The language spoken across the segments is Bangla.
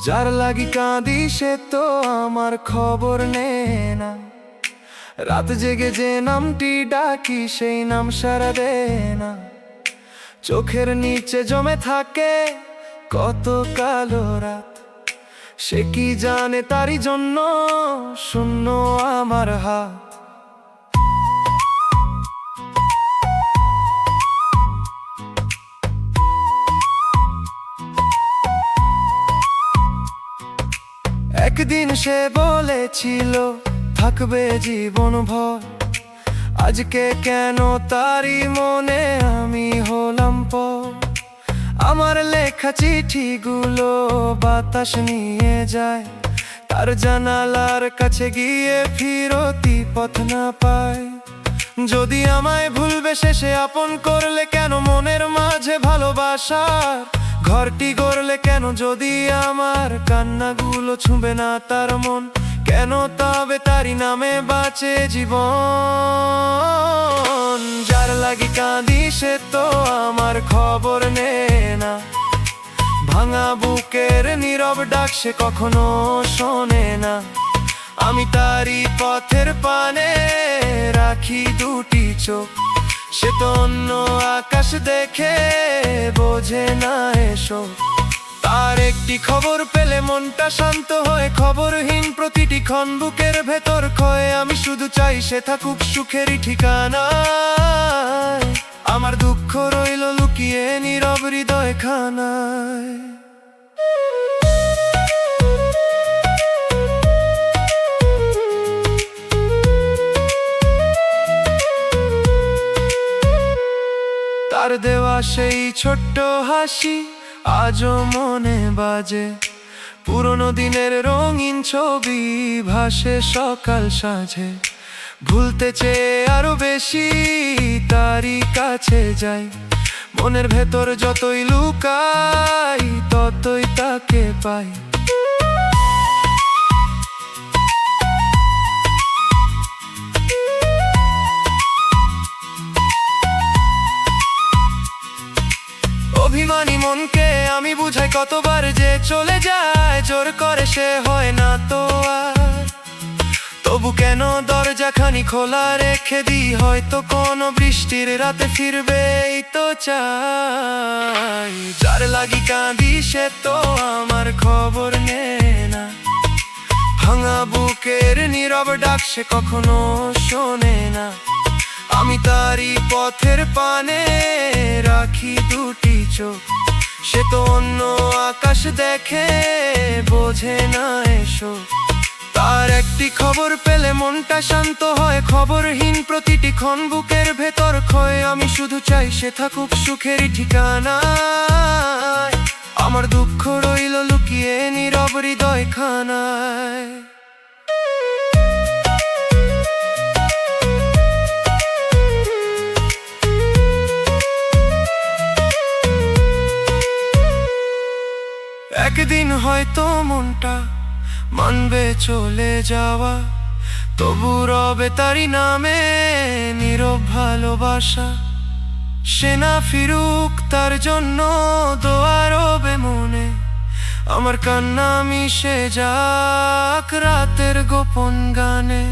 যার লাগি কাঁদি সে তো আমার খবর নে না, রাত জেগে যে নামটি ডাকি সেই নাম সারা দে না। চোখের নিচে জমে থাকে কত কালো রাত, সে কি জানে তারই জন্য শূন্য আমার হাত। একদিন সে বলেছিল থাকবে জীবন ভর, আজকে কেন তারই মনে আমি হলাম পর। আমার লেখা চিঠিগুলো বাতাস নিয়ে যায়, তার জানালার কাছে গিয়ে ফিরতি পথ না পায়। যদি আমায় ভুলবে শেষে আপন করলে কেন মনের মাঝে ভালোবাসার ঘরটি গড়লে কেন? যদি আমার কান্নাগুলো ছুঁবে না তার মন, কেন তবে তারই নামে বাঁচে জীবন? যার লাগি কাঁদি সে তো আমার খবর নে না, ভাঙা বুকের নীরব ডাক সে কখনো শোনে না। আমি তারই পথের পানে রাখি দুটি চোখ, সে তো অন্য আকাশ দেখে বোঝে না এসো। তার একটি খবর পেলে মনটা শান্ত হয়ে, খবরহীন প্রতিটি ক্ষণ বুকের ভেতর ক্ষয়ে। আমি শুধু চাই সে থাকুক সুখেরই ঠিকানায়, আমার দুঃখ রইল লুকিয়ে নীরব হৃদয় খানায়। তার দেওয়া সেই ছোট্ট হাসি আজও মনে বাজে, পুরনো দিনের রঙিন ছবি ভাসে সকাল সাঁঝে। ভুলতে চেয়ে আরো বেশি তারই কাছে যাই, মনের ভেতর যতই লুকাই ততই তাকে পাই। অভিমানী মনকে আমি বুঝাই কতবার যে চলে যায়, জোর করে সে হয় না তো আর। তবু কেন দরজাখানি খোলা রেখে দিই, হয়তো কোনো বৃষ্টির রাতে ফিরবে এই তো চাই। যার লাগি কাঁদি সে তো আমার খবর নে না, ভাঙা বুকের নীরব ডাক সে কখনো শোনে না। আমি তারই পথের পানে রাখি দুটি চোখ, সে তো অন্য আকাশ দেখে বোঝে না এসো। তার একটি খবর পেলে মনটা শান্ত হয়, খবরহীন প্রতিটি ক্ষণ বুকের ভেতর ক্ষয়ে। আমি শুধু চাই সে থাকুক সুখেরই ঠিকানায়, আমার দুঃখ রইল লুকিয়ে নীরব হৃদয় খানায়। একদিন হয়তো মনটা মানবে চলে যাওয়া, তবু রবে তারই নামে নীরব ভালোবাসা। সে না ফিরুক তার জন্য দোয়া রবে মনে, আমার কান্না মিশে যাক রাতের গোপন গানে।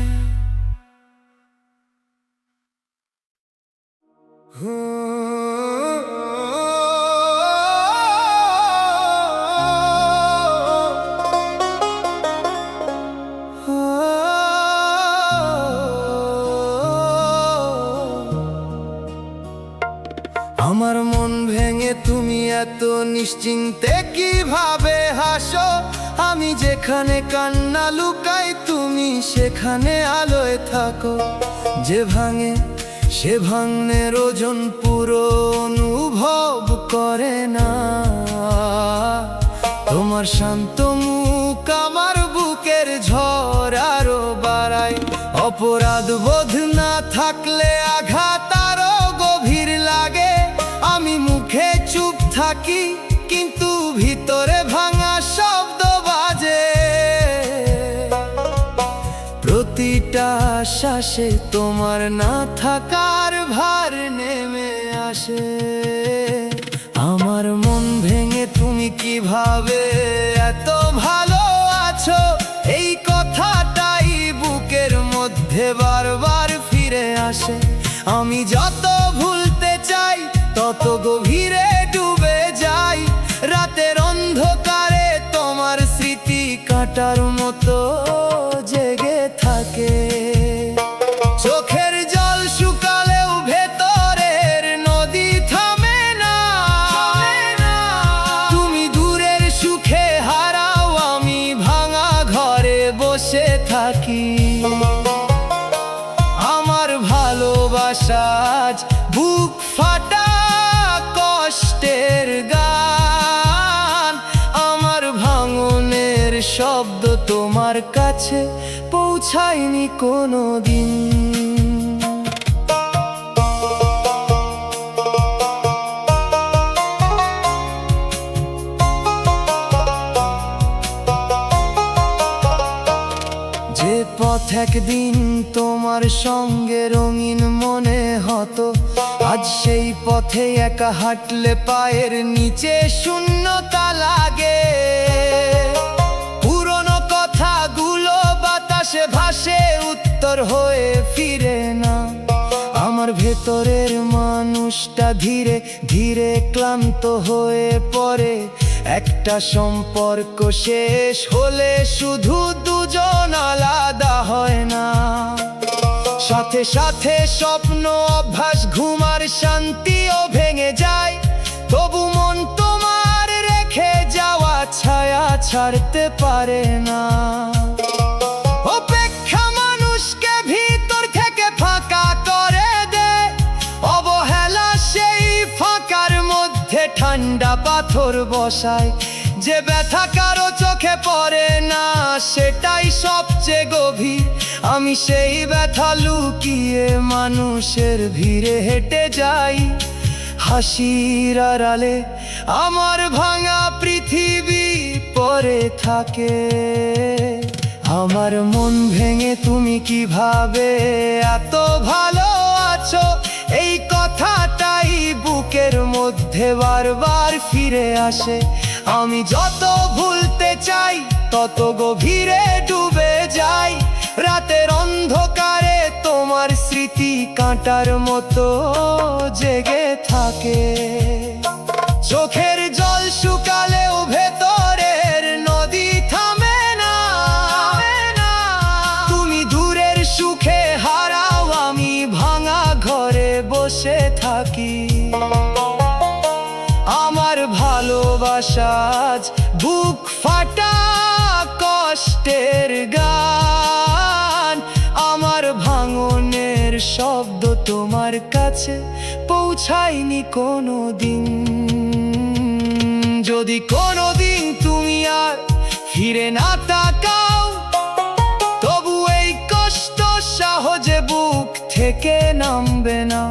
আমার মন ভেঙে তুমি এত নিশ্চিন্তে কিভাবে হাসো? আমি যেখানে কান্না লুকাই তুমি সেখানে আলোয় থাকো। যে ভাঙে সে ভাঙনের ওজন পুরো অনুভব করে না। তোমার শান্ত মুখ আমার বুকের ঝড় আরো বাড়ায়। অপরাধ বোধ না থাকলে আঘাত আরো গভীর লাগে। আমি মুখে চুপ থাকি কিন্তু ভিতরে ভাঙা শব্দ বাজে। প্রতিটি প্রতিটা শ্বাসে তোমার না থাকার ভার নেমে আসে। আমার মন ভেঙে তুমি কিভাবে এত ভালো আছো, এই কথাটাই বুকের মধ্যে বারবার ফিরে আসে। আমি যত ভুলতে চাই তত গভীরে ডুবে যাই, রাতের অন্ধকারে তোমার স্মৃতি কাঁটার মতো জেগে থাকে। চোখের জল শুকালেও ভেতরের নদী থামে না, তুমি দূরের সুখে হারাও, আমি ভাঙা ঘরে বসে থাকি। আমার ভালোবাসা আজ বুক ফাটা কষ্টের গান, আমার ভাঙনের শব্দ তোমার কাছে পৌঁছায়নি কোনো দিন। যে পথ একদিন তোমার সঙ্গে রঙিন মনে হতো, আজ সেই পথে একা হাঁটলে পায়ের নিচে শূন্যতা লাগে। পুরনো কথাগুলো বাতাসে ভাসে, উত্তর হয়ে ফিরে না। আমার ভেতরের মানুষটা ধীরে ধীরে ক্লান্ত হয়ে পড়ে। একটা সম্পর্ক শেষ হলে শুধু দুজন আলাদা হয় না, সাথে সাথে স্বপ্ন, অভ্যাস, ঘুমার শান্তিও ভেঙে যায়। তবু মন তোমার রেখে যাওয়া ছায়া ছাড়তে পারে না। অপেক্ষা মানুষকে ভিতর থেকে ফাঁকা করে দেয়, অবহেলা সেই ফাঁকার মধ্যে ঠান্ডা পাথর বসায়। যে ব্যথা কারো চোখে পড়ে না সেটাই সবচেয়ে গভীর। আমি সেই ব্যথা লুকিয়ে মানুষের ভিড়ে হেঁটে যাই, হাসির আড়ালে আমার ভাঙা পৃথিবী পড়ে থাকে। আমার মন ভেঙে তুমি কিভাবে এত ভালো আছো, এই কথাটাই বুকের মধ্যে বারবার ফিরে আসে। আমি যত ভুলতে চাই তত গভীরে ডুবে যাই, রাতের অন্ধকারে তোমার স্মৃতি কাঁটার মতো জেগে থাকে। চোখের জল শুকালেও ভেতরের নদী থামে না, তুমি দূরের সুখে হারাও, আমি ভাঙা ঘরে বসে থাকি। আমার ভালোবাসা আজ বুক ফাটা কষ্টের গান, আমার ভাঙনের শব্দ তোমার কাছে পৌঁছায়নি কোনো দিন। যদি কোনো দিন তুমি আর ফিরে না তাকাও, তবু এই কষ্ট সহজে বুক থেকে নামবে না।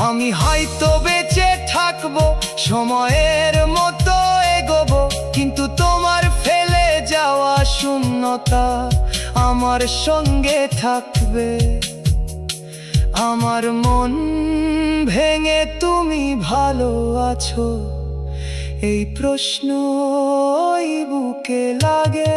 আমি হয়তো বেঁচে থাকবো, সময়ের মতো এগোবো, কিন্তু তোমার ফেলে যাওয়া শূন্যতা আমার সঙ্গে থাকবে। আমার মন ভেঙে তুমি ভালো আছো, এই প্রশ্নই বুকে লাগে।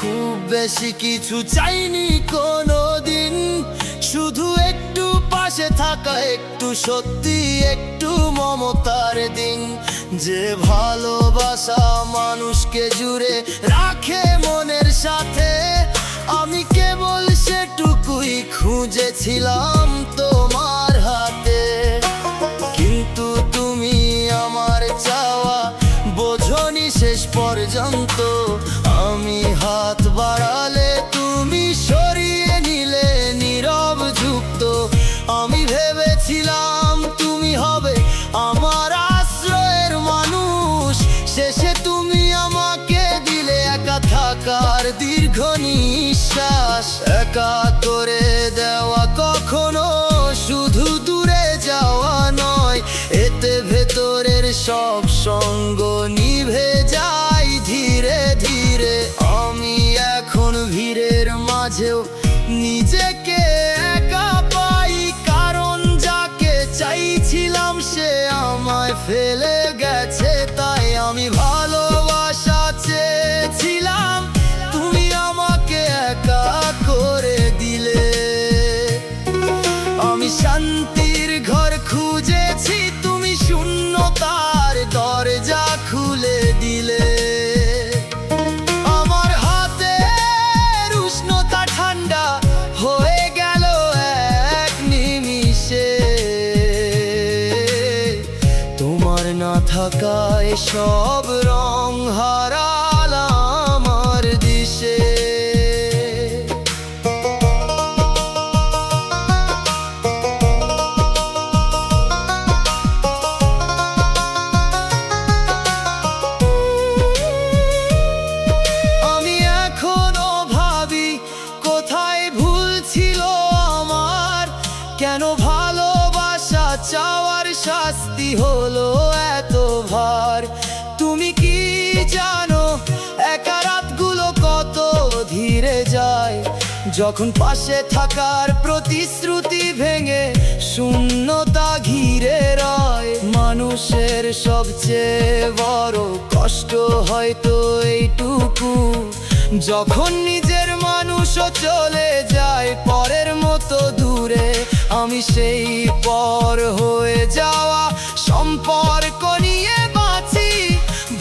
খুব বেশি কিছু চাইনি কোনোদিন, শুধু একটু পাশে থাকা, একটু সত্যি, একটু মমতার দিন। যে ভালোবাসা মানুষকে জুড়ে রাখে মনের সাথে, আমি কেবল সেটুকুই খুঁজেছিলাম তোমার হাতে। কিন্তু তুমি আমার চাওয়া বোঝনি শেষ পর্যন্ত। আমি হাত বাড়ালে তুমি নিঃশ্বাস একা করে দেওয়া কখনো শুধু দূরে যাওয়া নয়, এতে ভেতরের সব সঙ্গ নিভে যায় ধীরে ধীরে। আমি এখন ভিড়ের মাঝেও নিজেকে একা পাই, কারণ যাকে চাইছিলাম সে আমায় ফেলে গেছে। তাই আমি ভালোবাসা চেয়েছিলাম, তুমি আমাকে একা করে দিলে। আমি শান্তির ঘর খুঁজেছি, তুমি শূন্যতার দরজা খুলে দিলে। আমার হাতের উষ্ণতা ঠান্ডা হয়ে গেল এক নিমিষে, তোমার না থাকায় সব রং হারালাম আমার দিশে। আমি এখনো ভাবি কোথায় ভুল ছিল আমার, কেন ভালোবাসা চাওয়ার শাস্তি হলো এত ভার। তুমি কি জানো একা রাতগুলো কত ধীরে যায়, যখন পাশে থাকার প্রতিশ্রুতি ভেঙে শূন্যতা ঘিরে রয়। মানুষের সবচেয়ে বড় কষ্ট হয়তো এইটুকু, যখন নিজের মানুষও চলে যায় পরের মতো দূরে। আমি সেই পর হয়ে যাওয়া সম্পর্ক নিয়ে বাঁচি,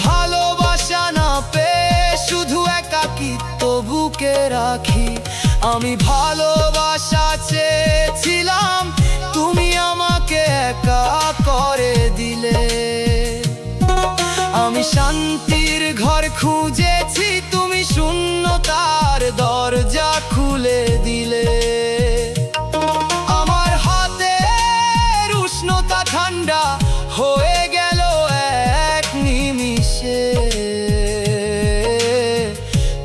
ভালোবাসা না পেয়ে শুধু একাকিত্ব বুকে রাখি। আমি ভালোবাসা চেয়েছিলাম, তুমি আমাকে একা করে দিলে। আমি শান্তির ঘর খুঁজেছি, তুমি শূন্যতার দরজা খুলে দিলে। আমার হাতের উষ্ণতা ঠান্ডা হয়ে গেল এক নিমিষে,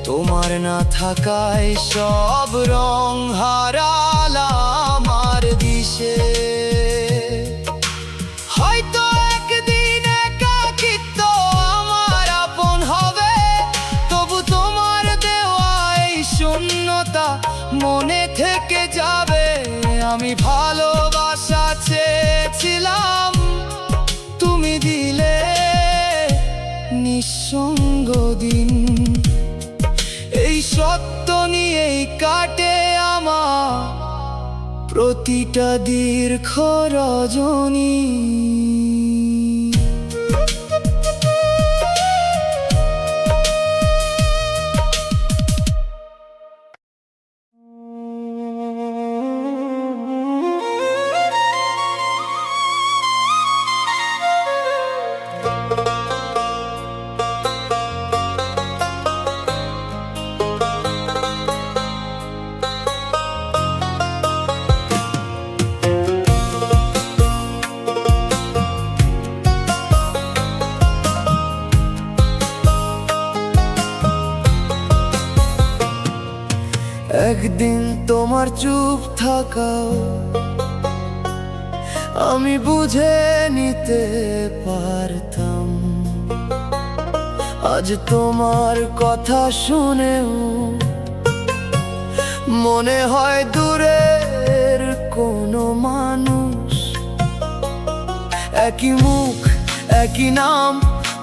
তোমার না থাকায় সব রং হারালাম আমার দিশে। হয়তো একদিন একাকিত্ব আমার আপন হবে, তবু তোমার দেওয়া এই শূন্যতা মনে থেকে যাবে। আমি ভালোবাসা চেয়েছিলাম, তুমি দিলে নিঃসঙ্গ দিন। এই সত্য নিয়েই কাটে আমার প্রতিটা দীর্ঘ রজনী। একদিন তোমার চুপ থাকাও আমি বুঝে নিতে পারতাম, আজ তোমার কথা শুনেও মনে হয় দূরের কোনো মানুষ। একই মুখ একই নাম,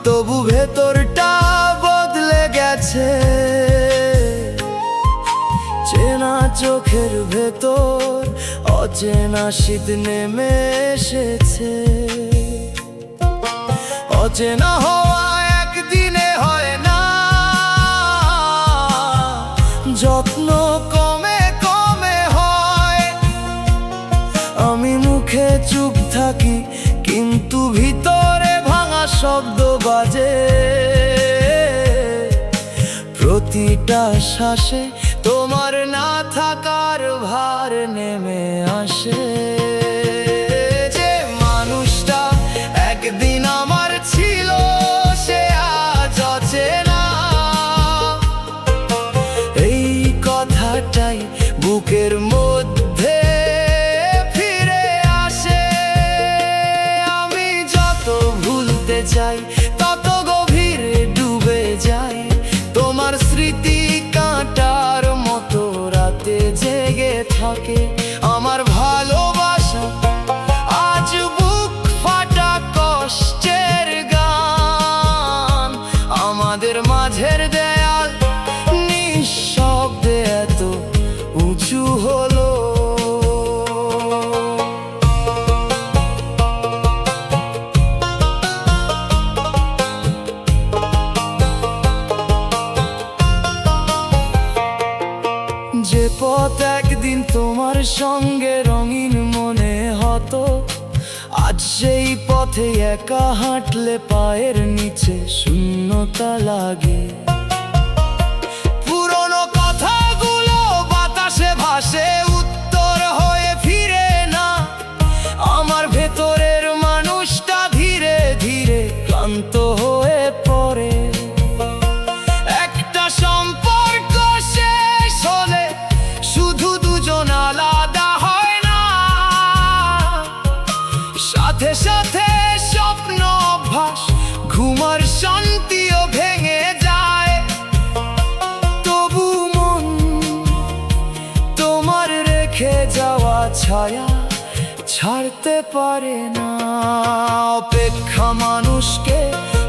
তবু ভেতরটা বদলে গেছে। চেনা চোখের ভেতর অচেনা শীত নেমে এসেছে। অচেনা হওয়া একদিনে হয় না, যত্ন কমে কমে হয়। আমি মুখে চুপ থাকি, কিন্তু ভিতরে ভাঙা শব্দ বাজে। প্রতিটা শ্বাসে তোমার না থাকার ভার নেমে আসে। যে মানুষটা একদিন আমার ছিল, সে আজ অচেনা। এই থাকে আমার ভালোবাসা আজ বুক ফাটা কষ্টের গান। আমাদের মাঝের দেয়াল নিঃশব্দে এত উঁচু হলো। যে পথ একদিন তোমার সঙ্গে রঙিন মনে হতো, আজ সেই পথে একা হাঁটলে পায়ের নিচে শূন্যতা লাগে। পুরনো কথাগুলো বাতাসে ভাসে, উত্তর হয়ে ফিরে না। আমার ভেতরের মানুষটা ধীরে ধীরে ক্লান্ত হয়ে পড়ে। একটা সম্পর্ক শেষ হলে শুধু দুজন আলাদা হয় না, সাথে সাথে স্বপ্ন, অভ্যাস, ঘুমার শান্তিও ভেঙে যায়। তবু মন তোমার রেখে যাওয়া ছায়া ছাড়তে পারে না। অপেক্ষা মানুষকে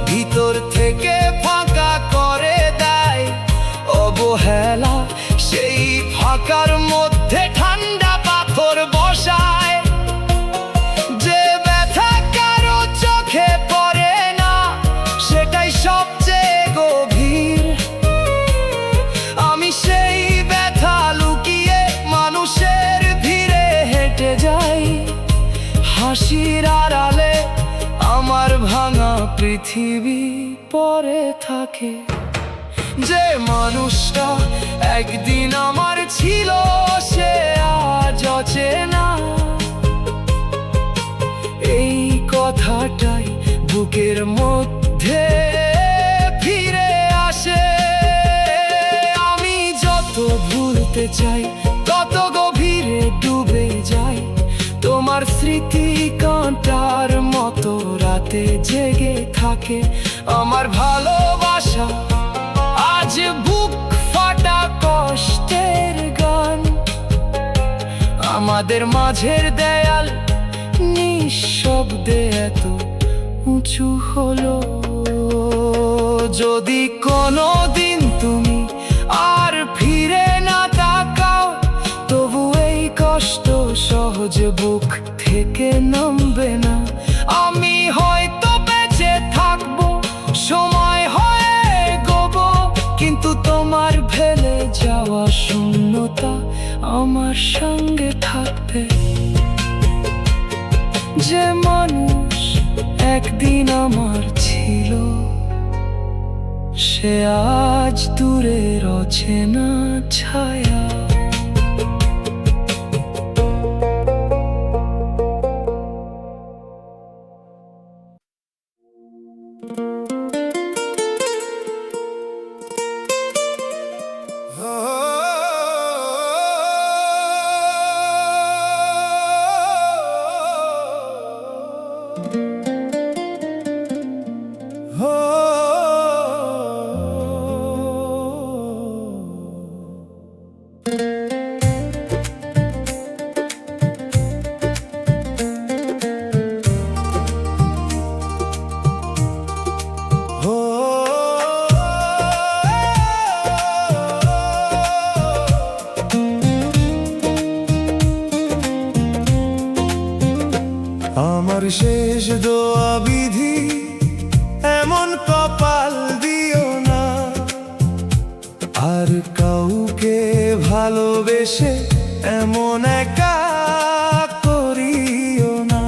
ভিতর থেকে ফাঁকা করে দেয়, অবহেলা সেই ফাঁকার মধ্যে ঠান্ডা পাথর বসায়। যে ব্যথা কারো চোখে পড়ে না, সেটাই সবচেয়ে গভীর। আমি সেই ব্যথা লুকিয়ে মানুষের ভিড়ে হেঁটে যাই, হাসির আড়ালে আমার ভাঙা পৃথিবী পড়ে থাকে। যে মানুষটা একদিন আমার ছিল, সে আজ অচেনা। এই কথাটাই বুকের মধ্যে ফিরে আসে। আমি যত ভুলতে চাই তত গভীরে ডুবে যাই। তোমার স্মৃতি কাঁটার মতো রাতে জেগে থাকে। আমার ভালোবাসা আজ বুক ফাটা কষ্টের গান। আমাদের মাঝের দেয়াল নিঃশব্দে এত উঁচু হলো। যদি কোনোদিন তুমি আর ফিরে না তাকাও, তবু এই কষ্ট সহজে বুক থেকে নামবে না। আমি হয়তো বেঁচে থাকবো, সময় হয়ে গোবো, কিন্তু তোমার ফেলে যাওয়া শূন্যতা আমার সঙ্গে থাকবে। যে মানুষ একদিন আমার ছিল, সে আজ দূরের অচেনা ছায়া। আমার শেষ দোয়া বিধি, এমন কপাল দিও না। আর কাউকে ভালোবেসে এমন একা করিও না।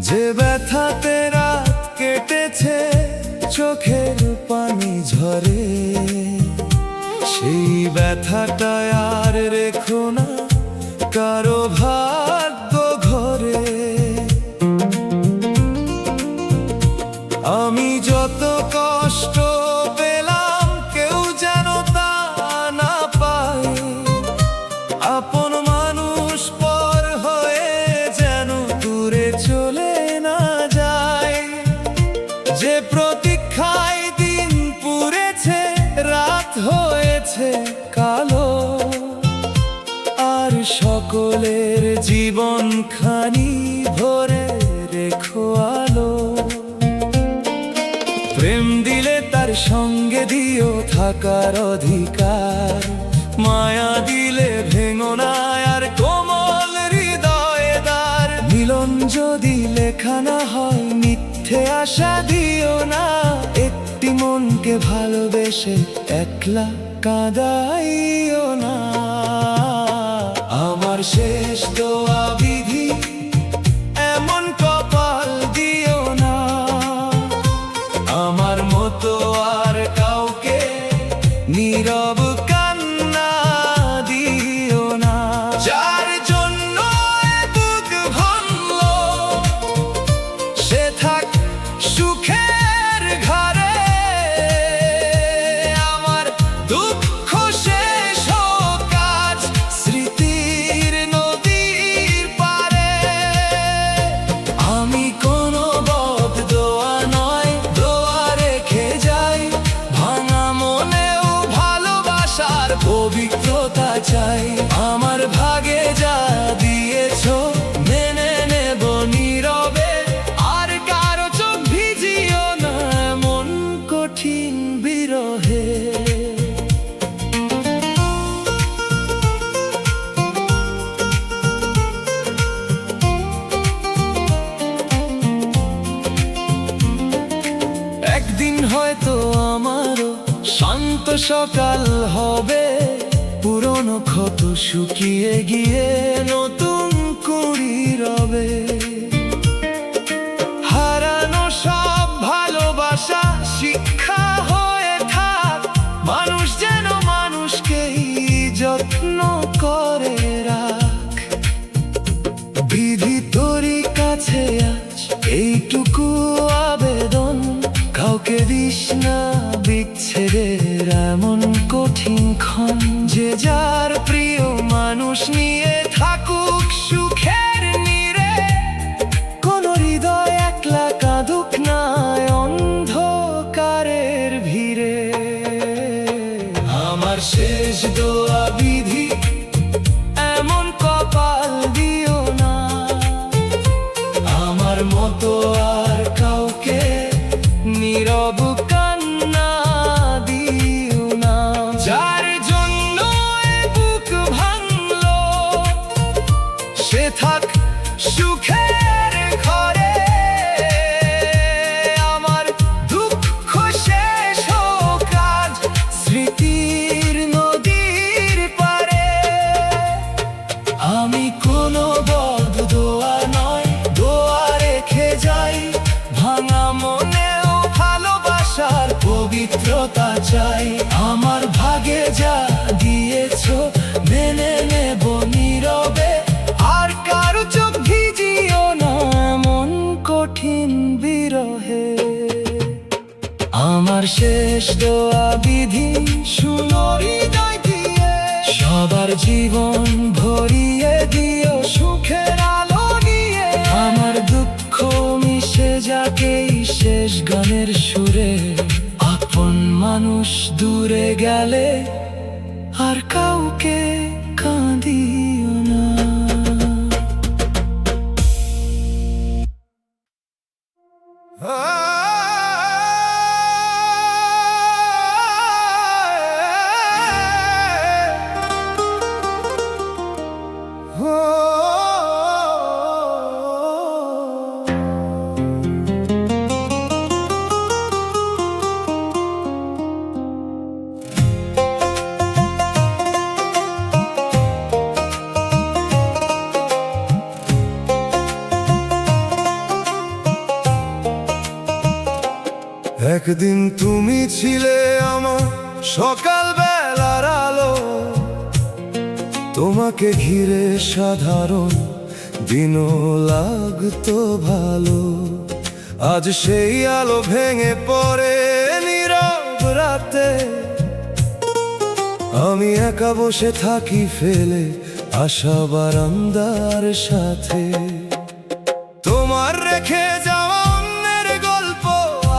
যে ব্যথাতে রাত কেটেছে, চোখের পানি ঝরে, সেই ব্যথাটা আর রেখো না কারো ভাগ্য ঘরে। আমি যত কষ্ট পেলাম, কেউ যেন তা না পায়। আপন মানুষ পর হয়ে যেন দূরে চলে না যায়। যে প্রতীক্ষায় দিন পুড়েছে, রাত হয়েছে কালো, সকলের জীবনখানি ভরে রেখো আলো। প্রেম দিলে তার সঙ্গে দিও থাকার অধিকার, মায়া দিলে ভেঙো না আর কোমল হৃদয়ে দ্বার। মিলন যদি লেখা না হয় মিথ্যে আশা দিও না, একটি মনকে ভালোবেসে একলা কাঁদাইও না। আমার শেষ দোয়া বিধি, এমন কপাল দিও না, আমার মতো আর কাউকে নীরব কান্না দিও না। যার জন্য এ বুক ভাঙলো সে থাক সুখের ঘরে, আমার দুঃখ শেষ হোক আজ স্মৃতির নদীর পারে। আমি কোনো বদ দোয়া নয়, দোয়া রেখে যাই, ভাঙা মনেও ভালোবাসার পবিত্রতা চাই। আমার ভাগে যা দিয়েছো মেনে নেব নীরবে, আর কারো চোখ ভিজিও না এমন কঠিন বিরহে। একদিন হয়তো আমারও শান্ত সকাল হবে, পুরনো ক্ষত শুকিয়ে গিয়ে নতুন কুড়ি রবে। হারানো সব ভালোবাসা শিক্ষা হয়ে থাক, মানুষ যেন মানুষকেই যত্ন করে রাখ। বিধি তোরই কাছে আজ এইটুকু আবেদন, কাউকে দিস না বিচ্ছেদের এমন কঠিন ক্ষণ। যে যার প্রিয় মানুষ নিয়ে থাকুক সুখের নীড়ে, কোন হৃদয় একলা কাঁদুক না অন্ধকারের ভিড়ে। আমার শেষ দোয়া বিধি, এমন কপাল দিও না, আমার মতো আর কাউকে নীরব কান্না দিও না। যার জন্য এ বুক ভাঙলো সে থাক সুখের ঘরে, আমার দুঃখ শেষ হোক আজ স্মৃতির নদীর পারে। আমি কোনো বদ দোয়া নয়, দোয়া রেখে যাই, ভাঙা মনেও ভালোবাসার পবিত্রতা চাই। আমার ভাগে যা দিয়েছো মেনে নেব নীরবে, আর কারো চোখ ভিজিও না এমন কঠিন বিরহে। আমার শেষ দোয়া বিধি, শুনো হৃদয় দিয়ে, সবার জীবন ভরিয়ে দিও সুখের আলো নিয়ে। আমার দুঃখ মিশে যাকে শেষ গানের সুরে, আপন মানুষ দূরে গেলে আর কাউকে কাঁদিও না। একদিন তুমি ছিলে আমার সকাল বেলার আলো, তোমাকে ঘিরে সাধারণ দিনও লাগতো ভালো। আজ সেই আলো ভেঙে পড়ে নীরব রাতে, আমি একা বসে থাকি ফেলে আশা বারান্দার সাথে। তোমার রেখে যাওয়া অন্যের গল্প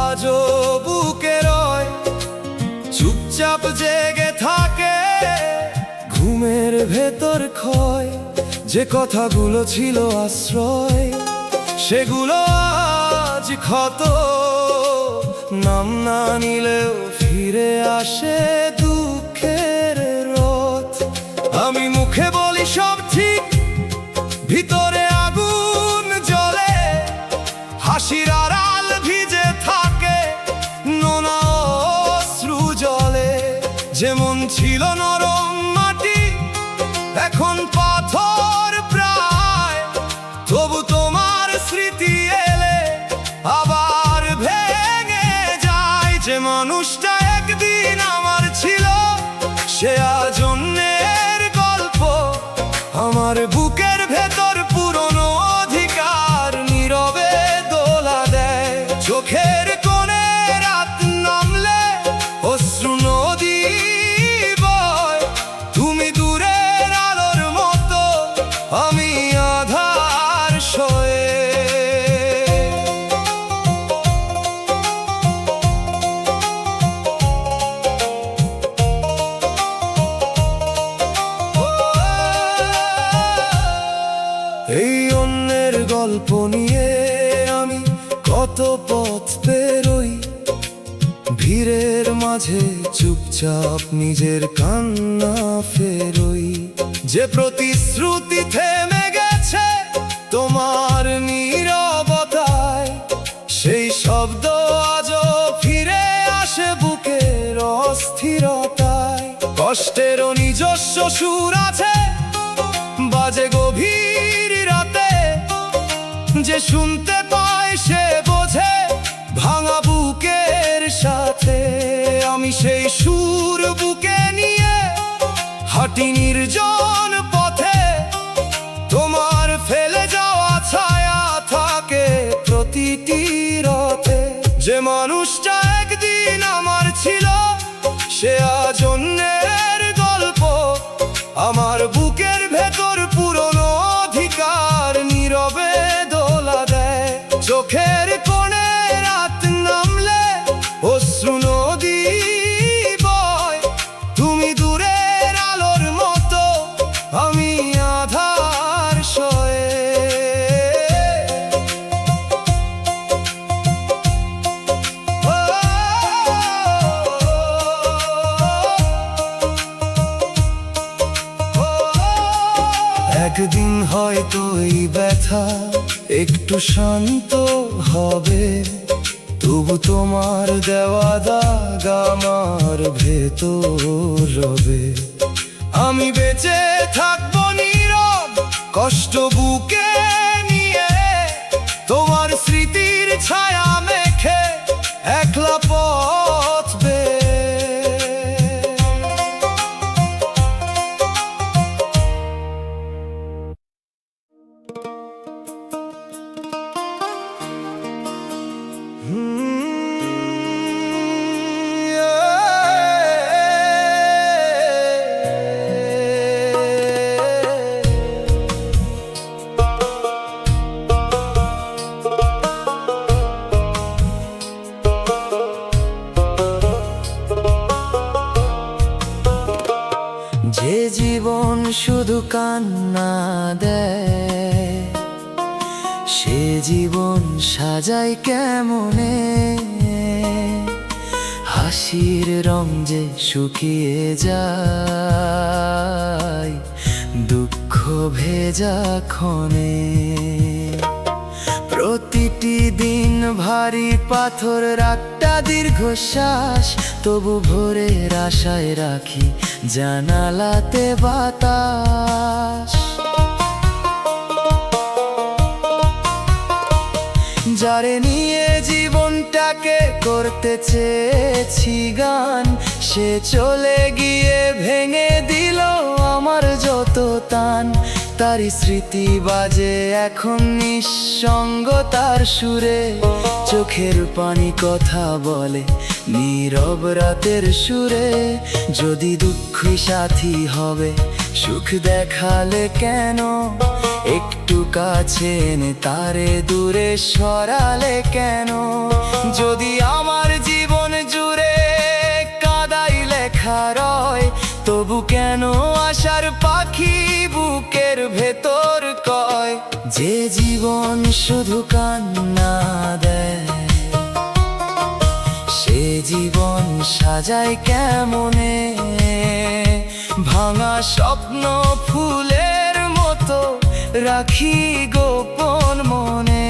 আজও বুকে রয়, চুপচাপ জেগে থাকে ঘুমের ভেতর ক্ষয়। যে কথাগুলো ছিল আশ্রয়, সেগুলো আজ ক্ষত। নাম না নিলেও ফিরে আসে দুঃখের রথ। আমি মুখে বলি সব ঠিক, ভিতরে আগুন জ্বলে। হাসির আড়াল ভিজে থাকে, নোনা অশ্রু জলে। যেমন ছিল নরম মাটি, এখন পাথর প্রায়। তবু তোমার স্মৃতি এলে আবার ভেঙে যায়। যে মানুষটা একদিন আমার ছিল, সে আজ অন্যের গল্প। আমার বুকের ভেতর পুরনো অধিকার নীরবে দোলা দেয়। চোখের কোণে রাত নামলে অশ্রু নদী বয়। তুমি দূরের আলোর মতো, আমি আধার সয়ে। এই অন্যের গল্প নিয়ে আমি কত পথ পেরোই। ভিড়ের মাঝে চুপচাপ নিজের কান্না ফেরোই। যে প্রতিশ্রুতি থেমে গেছে তোমার নীরবতায়, সেই শব্দ আজও ফিরে আসে বুকের অস্থিরতায়। কষ্টেরও নিজস্ব সুর আছে, বাজে গভীর রাতে। যে শুনতে পায় সে বোঝে ভাঙা বুকের সাথে। আমি সেই সুর বুকে নিয়ে হাঁটি নির্জন পথে। তোমার ফেলে যাওয়া ছায়া থাকে প্রতিটি রথে। যে মানুষটা একদিন আমার ছিল, সে আজ অন্যের গল্প। আমার বুকের ভেতর পুরনো অধিকার নীরবে দোলা দেয়। চোখের কোণে রাত নামলে অশ্রু নদী বয়। তুমি দূরের আলোর মতো, আমি আধার সয়ে। একদিন হয়তো এই ব্যথা একটু শান্ত হবে। তবু তোমার দেওয়া দাগ আমার ভেতর রবে। আমি বেঁচে থাকবো নীরব, কষ্ট বুকে নিয়ে। তোমার স্মৃতির ছায়া মেখে একলা পথ বেয়ে। যে জীবন শুধু কান্না দেয়, সে জীবন সাজাই কেমনে। হাসির রং যে শুকিয়ে যায় দুঃখ ভেজা ক্ষণে। প্রতিটি দিন ভারী পাথর, রাতটা দীর্ঘশ্বাস। তবু ভোরের আশায় রাখি জানালাতে বাতাস। যারে নিয়ে জীবনটাকে করতে চেয়েছি গান, সে চলে গিয়ে ভেঙে দিল আমার যত তান। তারই স্মৃতি বাজে এখন নিঃসঙ্গতার সুরে। চোখের পানি কথা বলে নীরব রাতের সুরে। যদি দুঃখী সাথী হবে, সুখ দেখালে কেন? একটু কাছে এনে তারে দূরে সরালে কেন? যদি আমার জীবন জুড়ে কাদাই লেখা রয়, তো তবু কেন আশার পাখি বুকের ভেতর কয়, যে জীবন শুধু কান্না দেয় সে জীবন সাজায় কেমনে। ভাঙা স্বপ্ন ফুলের মতো রাখি গোপন মনে,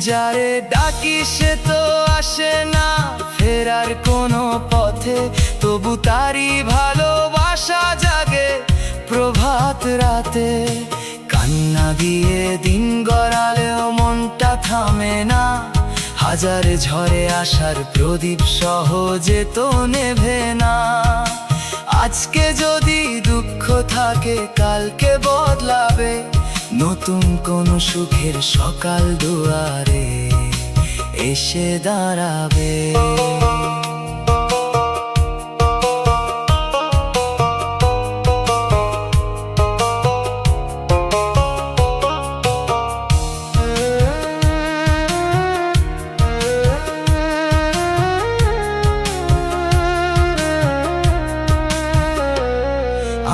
যারে ডাকি সে তো আসে না ফেরার কোনো পথে, তবু তারই ভালোবাসা জাগে প্রভাত রাতে। কান্না দিয়ে দিন গড়ালেও মনটা থামে না, হাজার ঝড়ে আসার প্রদীপ সহজে তো নেভে না। আজকে যদি দুঃখ থাকে কালকে বদলাবে, নতুন কোন সুখের সকাল দুয়ারে এসে দাঁড়াবে।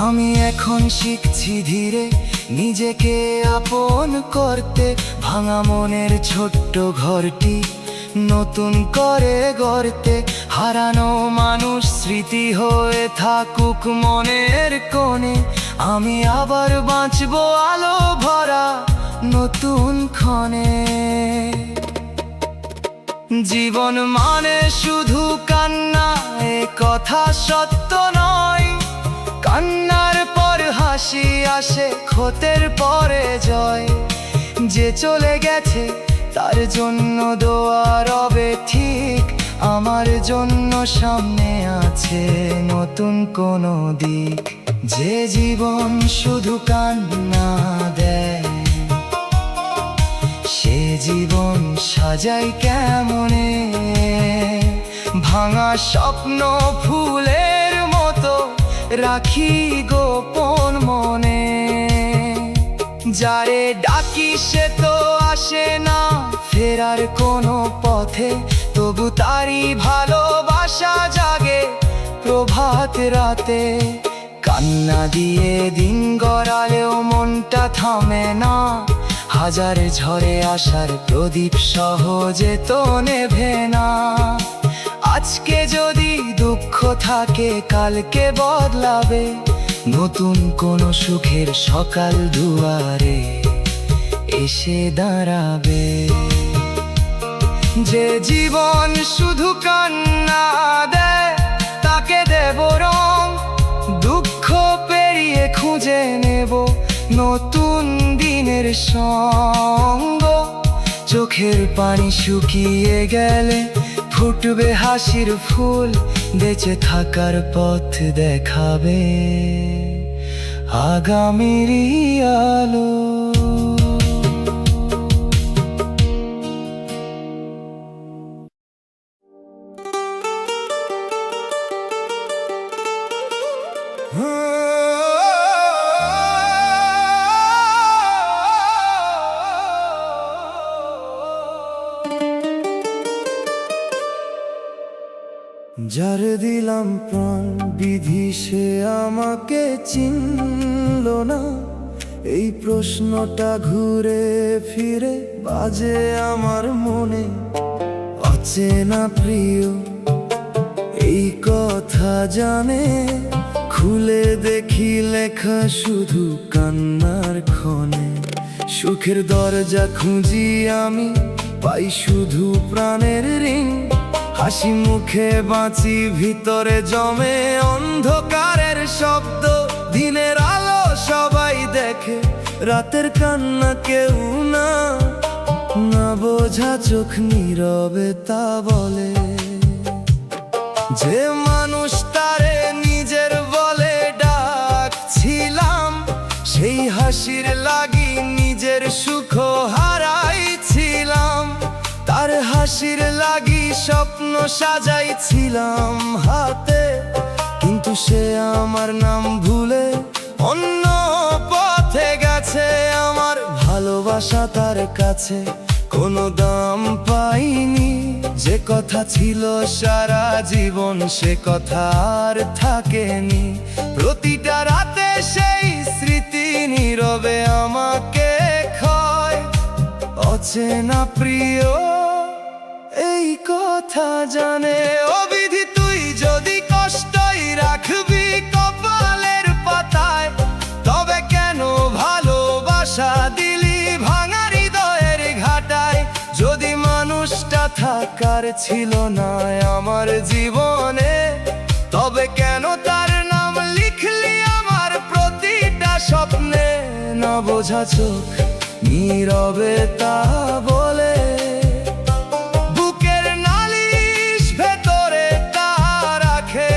আমি এখন শিখছি ধীরে নিজেকে আপন করতে, ভাঙা মনের ছোট্ট ঘরটি নতুন করে গড়তে। হারানো মানুষ স্মৃতি হয়ে থাকুক মনের কোণে, আমি আবার বাঁচবো আলো ভরা নতুন ক্ষণে। জীবন মানে শুধু কান্না, এ কথা সত্য নয়। কান্নার পর হাসি আসে, ক্ষতের পরে জয়। যে চলে গেছে তার জন্য দোয়া রবে ঠিক, আমার জন্য সামনে আছে নতুন কোনো দিক। যে জীবন শুধু কান্না দেয় সে জীবন সাজাই কেমনে। ভাঙা স্বপ্ন ফুলের মতো রাখি গোপন মনে, যারে ডাকি সে তো আসে না ফেরার কোনো পথে, তবু তারই ভালোবাসা জাগে প্রভাত রাতে। কান্না দিয়ে দিন গড়ালেও মনটা থামে না, হাজার ঝড়ে আসার প্রদীপ সহজে তো নেভে না। আজকে যদি দুঃখ থাকে কালকে বদলাবে, নতুন কোন সুখের সকাল দুয়ারে এসে দাঁড়াবে। যে জীবন শুধু কান্না দেয় তাকে দেব রং, দুঃখ পেরিয়ে খুঁজে নেব নতুন দিনের সঙ্গ। চোখের পানি শুকিয়ে গেলে ফুটবে হাসির ফুল, বেঁচে থাকার পথ দেখাবে আগামীর আলো। যার দিলাম প্রাণ বিধি সে আমাকে চিনল না, এই প্রশ্নটা ঘুরে ফিরে বাজে আমার মনে। অচেনা প্রিয় এই কথা জানে, খুলে দেখি লেখা শুধু কান্নার ক্ষণে। সুখের দরজা খুঁজি আমি, পাই শুধু প্রাণের ঋণ। হাসি মুখে বাঁচি, ভিতরে জমে অন্ধকারের শব্দ। দিনের আলো সবাই দেখে, রাতের কান্না কেউ না। না বোঝা চোখ নীরবে তা বলে, যে মানুষ তারে নিজের বলে ডাকছিলাম, সেই হাসির লাগি নিজের সুখ হারাইছিলাম। তার হাসির লাগি স্বপ্ন সাজাইছিলাম হাতে, কিন্তু সে আমার নাম ভুলে অন্য পথে গেছে। আমার ভালোবাসা তার কাছে কোনো দাম পাইনি। যে কথা ছিল সারা জীবন সে কথা আর থাকেনি। প্রতিটা রাতে সেই স্মৃতি নীরবে আমাকে ক্ষয়। অচেনা প্রিয় এই কথা জানে, ও বিধি তুই যদি কষ্টই রাখবি কপালের পাতায়, তবে কেন ভালোবাসা দিলি ভাঙা হৃদয়ের ঘাটায়। যদি মানুষটা থাকার ছিল না আমার জীবনে, তবে কেন তার নাম লিখলি আমার প্রতিটা স্বপ্নে। না বোঝা চোখ নীরবে তা বলে, বুকের নালিশ ভেতরে তা রাখে।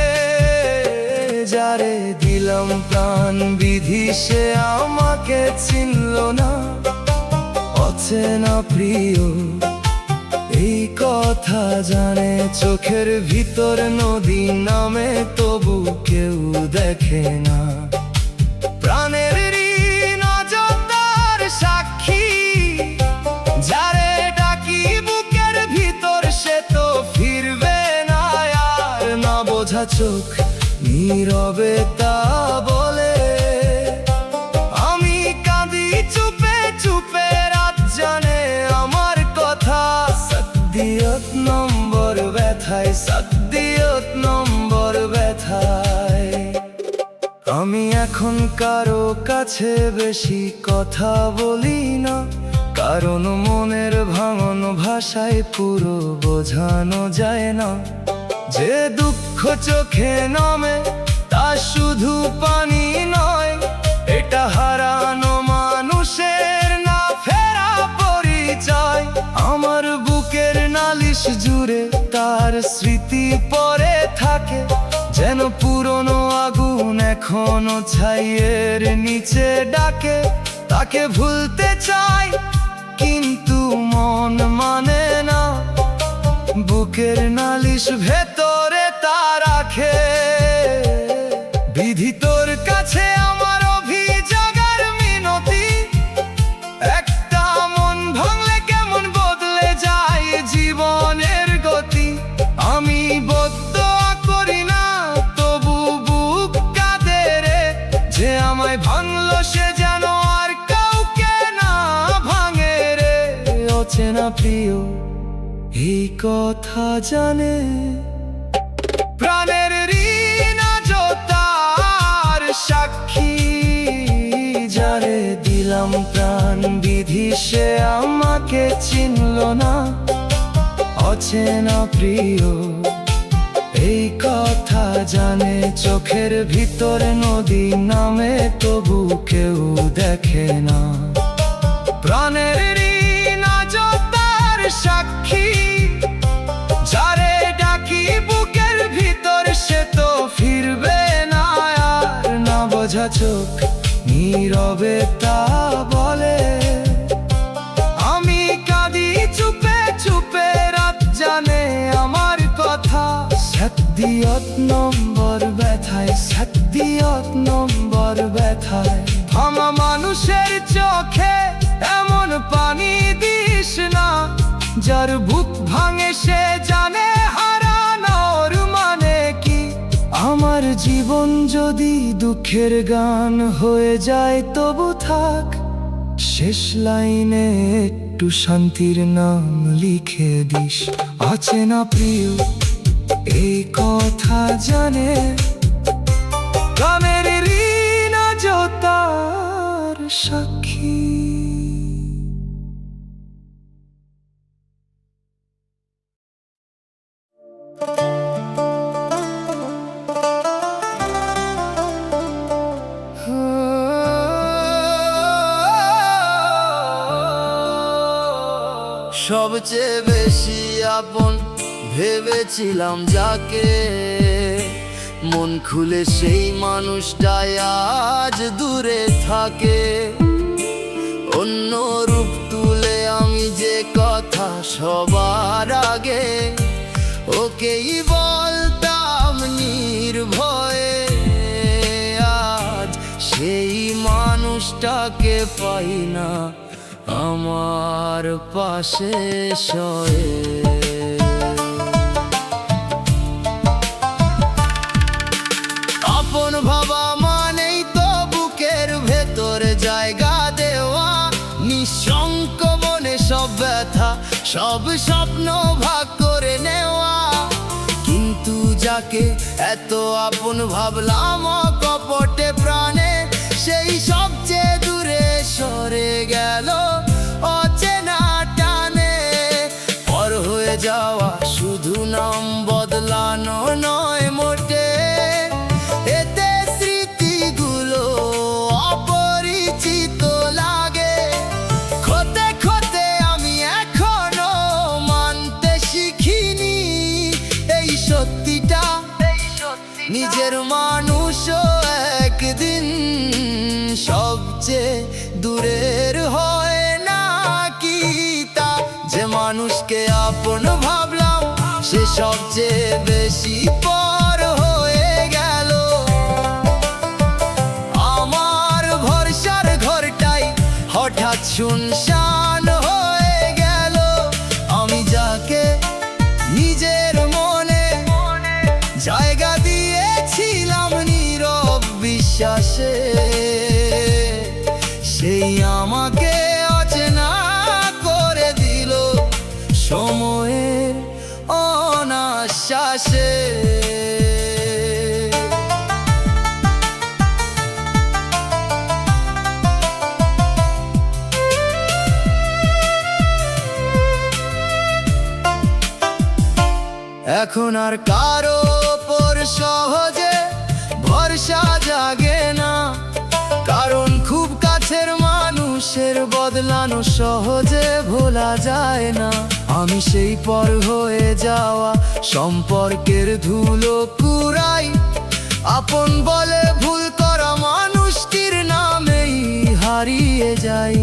যারে দিলাম প্রাণ বিধি সে আমাকে চিনল না। অচেনা প্রিয় এই কথা জানে, চোখের ভিতর নদী নামে তবু কেউ দেখে না। প্রাণের ঋণ আজ তার সাক্ষী, যারে ডাকি বুকের ভিতর সে তো ফিরবে না আর। না বোঝা চোখ নীরবে তা বলে, আমি কাঁদি চুপে চুপে রাত জানে আমার কথা। সাদ্দিয়ত নম্বর ব্যথায়, সাদ্দিয়ত নম্বর ব্যথায়। আমি এখন কারো কাছে বেশি কথা বলি না, কারণ মনের ভাঙন ভাষায় পুরো বোঝানো যায় না। যে দুঃখ চোখে নামে তা শুধু পানি নয়, এটা হারানো মানুষের না ফেরা পরিচয়। আমার বুকের নালিশ জুড়ে তার স্মৃতি পড়ে থাকে, যেন পুরনো আগুন এখনো ছাইয়ের নিচে ডাকে। তাকে ভুলতে চাই কিন্তু মন মানে না, বুকের নালিশ ভেতরে তা রাখে। বিধি তোর কাছে আমার অভিযোগ আর মিনতি, একটা মন ভাঙলে কেমন বদলে যায় জীবনের গতি। আমি বদদোয়া করি না তবু বুক কাঁদে রে, যে আমায় ভাঙলো সে যেন আর কাউকে না ভাঙে রে। অচেনা প্রিয় এই কথা জানে, প্রাণের ঋণ আজ তার সাক্ষী। যারে দিলাম প্রাণ বিধি সে আমাকে চিনল না। অচেনা প্রিয় এই কথা জানে, চোখের ভিতরে নদী নামে তবু কেউ দেখে না। প্রাণের ঋণ আজ তার সাক্ষী, যারে ডাকি বুকের ভিতর সে তো ফিরবে না আর। না বোঝা চোখ নীরবে তা বলে, আমি কাঁদি চুপে চুপে রাত জানে আমার কথা। সাদ্দিয়ত নম্বর ব্যথায়, সাদ্দিয়ত নম্বর ব্যথায়। ভাঙা মানুষের চোখে এমন পানি দিস না, যার বুক ভাঙে সে জানে হারানোর মানে কি। আমার জীবন যদি দুঃখের গান হয়ে যায় তবু থাক, শেষ লাইনে একটু শান্তির নাম লিখে দিস। অচেনা প্রিয় এই কথা জানে, প্রাণের ঋণ আজ তার সাক্ষী। সবচেয়ে বেশি আপন ভেবেছিলাম যাকে, মন খুলে সেই মানুষটাই আজ দূরে থাকে। অন্য রূপ তুলে আমি যে কথা সবার আগে ওকেই বলতাম নির্ভয়ে, আজ সেই মানুষটাকে পাই না আমার পাশে শয়ে। আপন ভাবা মানেই তো বুকের ভেতরে জায়গা দেওয়া, নিঃশঙ্ক মনে সব ব্যথা সব স্বপ্ন ভাগ করে নেওয়া। কিন্তু যাকে এত আপন ভাবলাম কপটে প্রাণে, সেই সবচেয়ে দূরে সরে গেল অচেনা টানে। পর হয়ে যাওয়া শুধু নাম বদলানো নয় মোটে, এতে স্মৃতিগুলো অপরিচিত লাগে। খোতে খোতে আমি এখনো মানতে শিখিনি এই সত্যিটা, নিজের মানুষও একদিন সবচেয়ে দূরের হয় না কি তা। যে মানুষকে আপন ভাবলাম সে সবচেয়ে বেশি পর হয়ে গেল। আমার ভরসার ঘরটাই হঠাৎ শুনশান হয়ে গেল। আমি যাকে নিজের মনে জায়গা দিয়েছিলাম নীরব বিশ্বাসে, সেই আমাকে অচেনা করে দিল সময়ের অনাশ্বাসে। এখন আর কারো ওপর সহজে ভরসা জাগে না, কারণ খুব কাছের মানুষের বদলানো সহজে ভোলা যায় না। আমি সেই পর হয়ে যাওয়া সম্পর্কের ধুলো কুড়াই, আপন বলে ভুল করা মানুষটির নামেই হারিয়ে যাই।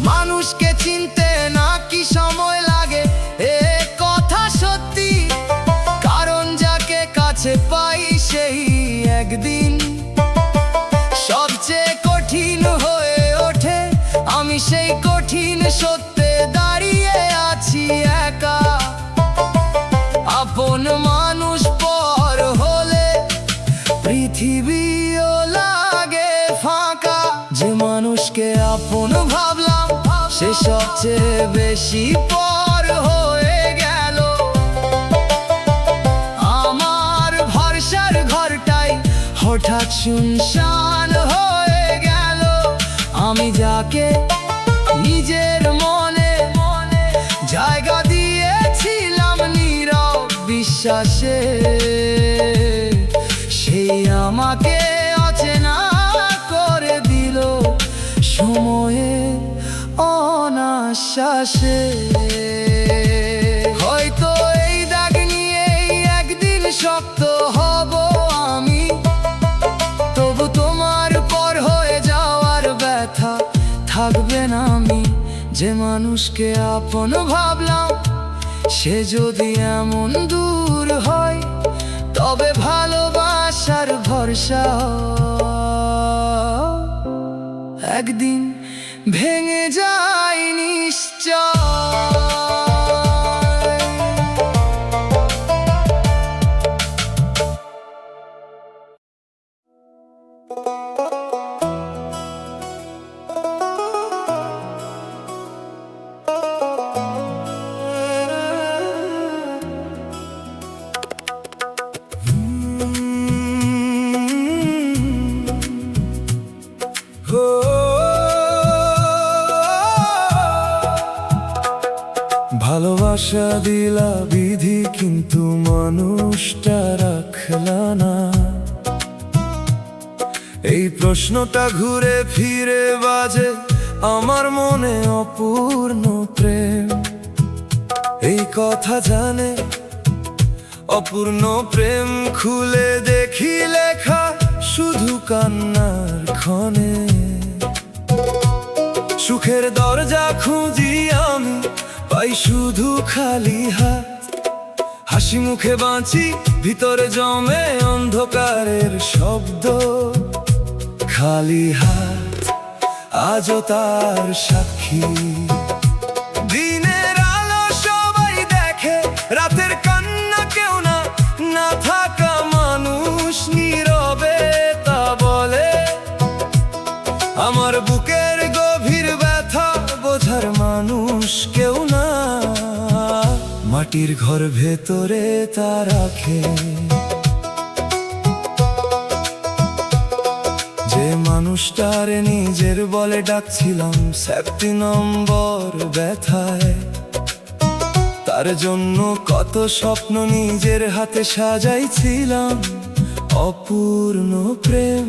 মানুষকে চিনতে নাকি সময় লাগে এ কথা সত্যি, কারণ যাকে কাছে পাই সেই একদিন সবচেয়ে কঠিন হয়ে ওঠে। আমি সেই কঠিন সত্যে দাঁড়িয়ে আছি একা। আপন মানুষ পর হলে পৃথিবীও লাগে ফাঁকা। যে মানুষকে আপন ভাবলাম সে সবচেয়ে বেশি পর হয়ে গেল। আমার ভরসার ঘরটাই হঠাৎ শুনশান হয়ে গেল। আমি যাকে নিজের মনে জায়গা দিয়েছিলাম নীরব বিশ্বাসে, সেই আমাকে অচেনা করে দিল সময়ের অনাশ্বাসে। হয়তো এই দাগ নিয়েই একদিন শক্ত হব আমি, তবু তোমার পর হয়ে যাওয়ার ব্যথা থাকবে না। আমি যে মানুষকে আপন ভাবলাম সে যদি এমন দূর হয়, তবে ভালোবাসার ভরসা একদিন ভেঙে যায় নিশ্চয়। ভালোবাসা দিলা বিধি কিন্তু মানুষটা রাখলা না। এই প্রশ্নটা ঘুরে ফিরে বাজে আমার মনে অপূর্ণ প্রেম। এই কথা জানে অপূর্ণ প্রেম খুলে দেখি লেখা শুধু কান্নার ক্ষণে। সুখের দরজা খুঁজি আমি পাই শুধু খালি হাত, হাসি মুখে বাঁচি ভিতরে জমে অন্ধকারের শব্দ। খালি হাত আজও তার সাক্ষী। দিনের আলো সবাই দেখে, রাতের কান্না কেউ না, না থাকা মানুষ নীরবে তা বলে। আমার বুকের গভীর ব্যথা বোঝার মানুষ কেউ না, মাটির ঘর ভেতরে তা রাখে। যে মানুষটারে নিজের বলে ডাকছিলাম 7 নম্বর ব্যথায়, তার জন্য কত স্বপ্ন নিজের হাতে সাজাইছিলাম। অপূর্ণ প্রেম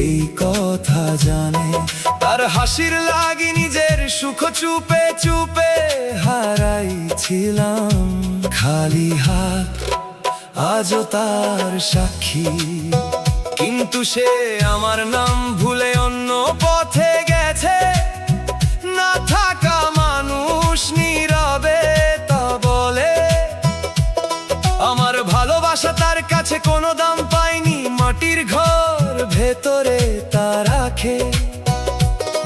এই কথা জানে, তার হাসির লাগি নিজের সুখ চুপে চুপে হারাইছিলাম। খালি হাত আজও তার সাক্ষী, কিন্তু সে আমার নাম ভুলে অন্য পথে গেছে। না থাকা মানুষ নীরবে তা বলে। আমার ভালোবাসা তার কাছে কোনো দাম পায়নি, মাটির ঘর ভেতরে তা রাখে।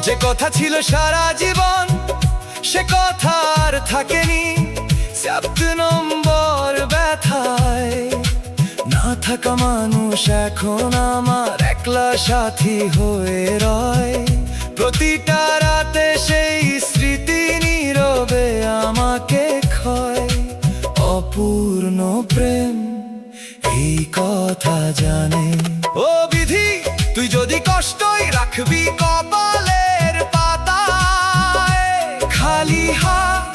যে কথা ছিল সারা জীবন সে কথা আর থাকেনি 7 নম্বর ব্যথায়। না থাকা মানুষ এখন আমার একলা সাথী হয়ে রয়। প্রতিটা রাতে সেই স্মৃতি নীরবে আমাকে ক্ষয়। অপূর্ণ প্রেম এই কথা জানে। ও বিধি, তুই যদি কষ্টই রাখবি কপালের পাতায়, খালি হাত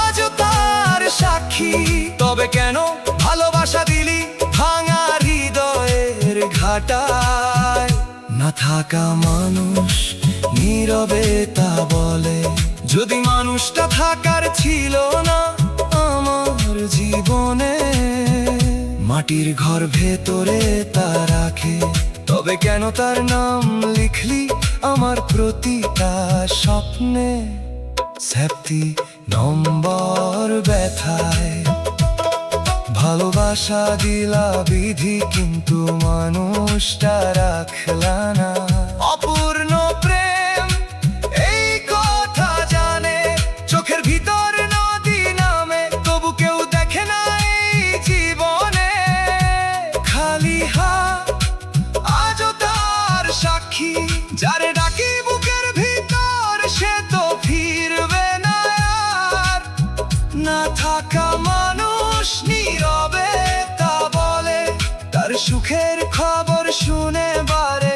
আজও তার সাক্ষী। তবে কেন ভালোবাসা দিলি ভাঙা হৃদয়ের ঘাটায়? না থাকা মানুষ নীরবে তা বলে। যদি মানুষটা থাকার ছিল না আমার জীবনে, মাটির ঘর ভেতরে তা রাখে। তবে কেন তার নাম লিখলি আমার প্রতিটা স্বপ্নে 7 নম্বর ব্যথায়? ভালোবাসা দিলা বিধি, কিন্তু মানুষটা রাখলা না। অপূর্ণ প্রেম এই কথা জানে। চোখের ভিতর নদী নামে, তবু কেউ দেখে না এই জীবনে। খালি হাত আজও তার সাক্ষী, যারে ডাকি বুকের ভিতর সে তো ফিরবে না আর। না থাকা মানুষ নীরবে তা বলে। তার সুখের খবর শুনে বারে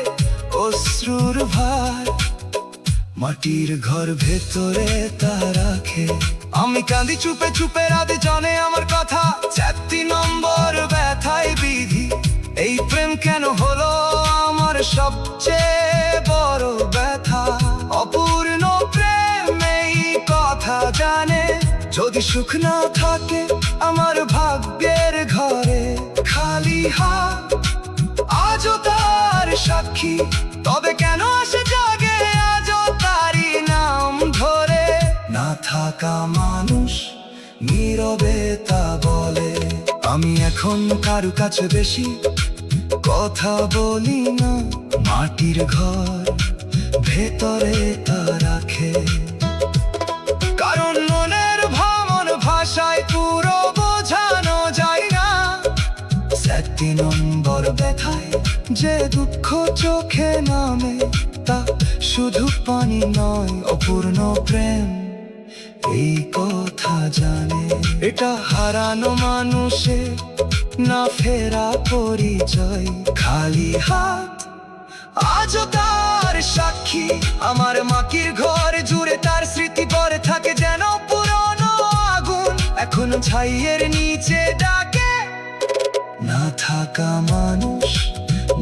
অশ্রুর ভার, মাটির ঘর ভেতরে তা রাখে। আমি কাঁদি চুপে চুপে, রাতে জানে আমার কথা 7 নম্বর ব্যথায় বিধি। এই প্রেম কেন হলো আমার সবচেয়ে বড় ব্যথা? অপূর্ণ প্রেম এই কথা জানে। যদি সুখ না থাকে আমার ভাগ্যের ঘরে, খালি হাত আজও তার সাক্ষী। তবে কেন আসে জাগে আজও তারই নাম ধরে? না থাকা মানুষ নীরবে তা বলে। আমি এখন কারু কাছে বেশি কথা বলি না, মাটির ঘর ভেতরে তা রাখে। কারণ মনের ভামন ভাষায় পুরো বোঝানো যায় না। 7 নম্বর ব্যথায় যে দুঃখ চোখে নামে, তা শুধু পানি নয় অপূর্ণ প্রেম এই কথা জানে। এটা হারানো মানুষের না ফেরা পরিচয়। খালি হাত আজও তার সাক্ষী। আমার মাটির ঘর জুড়ে তার স্মৃতি ভরে থাকে যেন পুরনো আগুন, এখন ছাইয়ের নিচে ডাকে। না থাকা মানুষ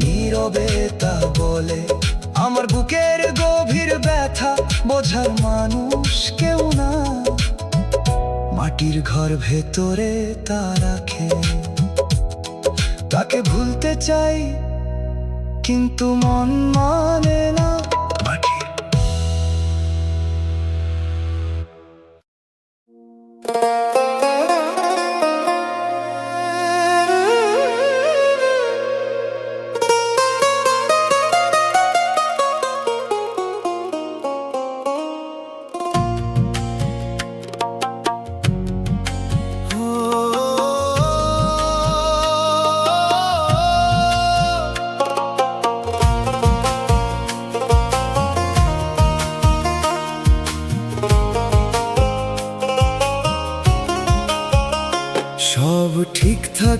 নীরবে তা বলে। আমার বুকের গভীর ব্যথা বোঝার মানুষ কেউ না, মাটির ঘর ভেতরে তা রাখে। তাকে ভুলতে চাই কিন্তু মন মানে না। মাটির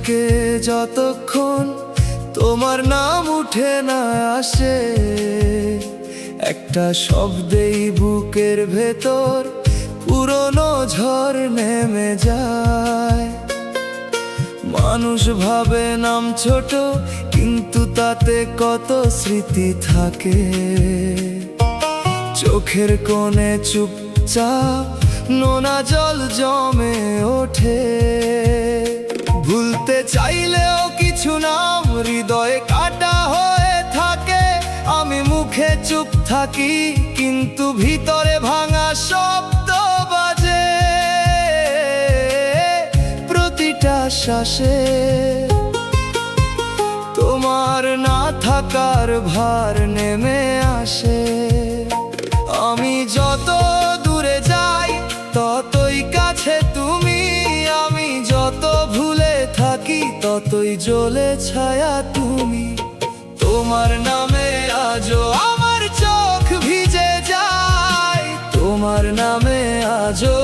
বুকে যতক্ষণ তোমার নাম উঠে না আসে, একটা শব্দেই বুকের ভেতর পুরনো ঝড় নেমে যায়। মানুষ ভাবে নাম ছোট, কিন্তু তাতে কত স্মৃতি থাকে। চোখের কোণে চুপচাপ নোনা জল জমে ওঠে। ভুলতে চাইলেও কিছু নাম হৃদয়ে কাটা হয়ে থাকে। আমি মুখে চুপ থাকি, কিন্তু ভিতরে ভাঙা শব্দ বাজে প্রতিটা শ্বাসে। তোমার না থাকার ভার নেমে আসে। আমি যত দূরে যাই ততই কাছে তুমি, আমি যত ভুলে থাকি ততই জ্বলে ছায়া তুমি। তোমার নামে আজও আমার চোখ ভিজে যায়, তোমার নামে আজও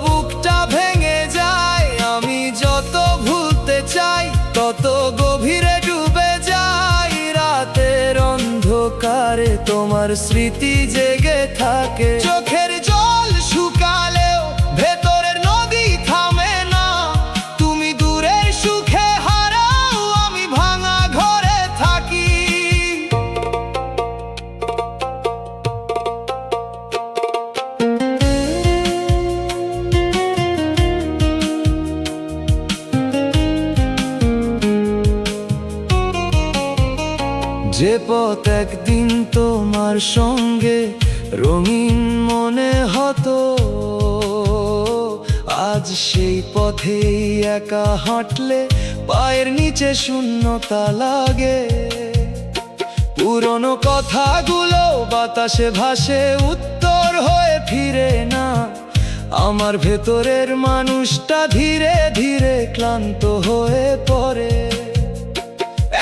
বুকটা ভেঙে যায়। আমি যত ভুলতে চাই তত গভীরে ডুবে যাই। রাতের অন্ধকারে তোমার স্মৃতি জেগে থাকে। চোখের জল শুকালেও ভেতরের নদী থামে না। তুমি দূরের সুখে হারাও, আমি ভাঙা ঘরে থাকি। যে পথ একদিন তোমার সঙ্গে রঙিন মনে হতো, আজ সেই পথেই একা হাঁটলে পায়ের নিচে শূন্যতা লাগে। পুরনো কথাগুলো বাতাসে ভাসে, উত্তর হয়ে ফিরে না। আমার ভেতরের মানুষটা ধীরে ধীরে ক্লান্ত হয়ে পড়ে।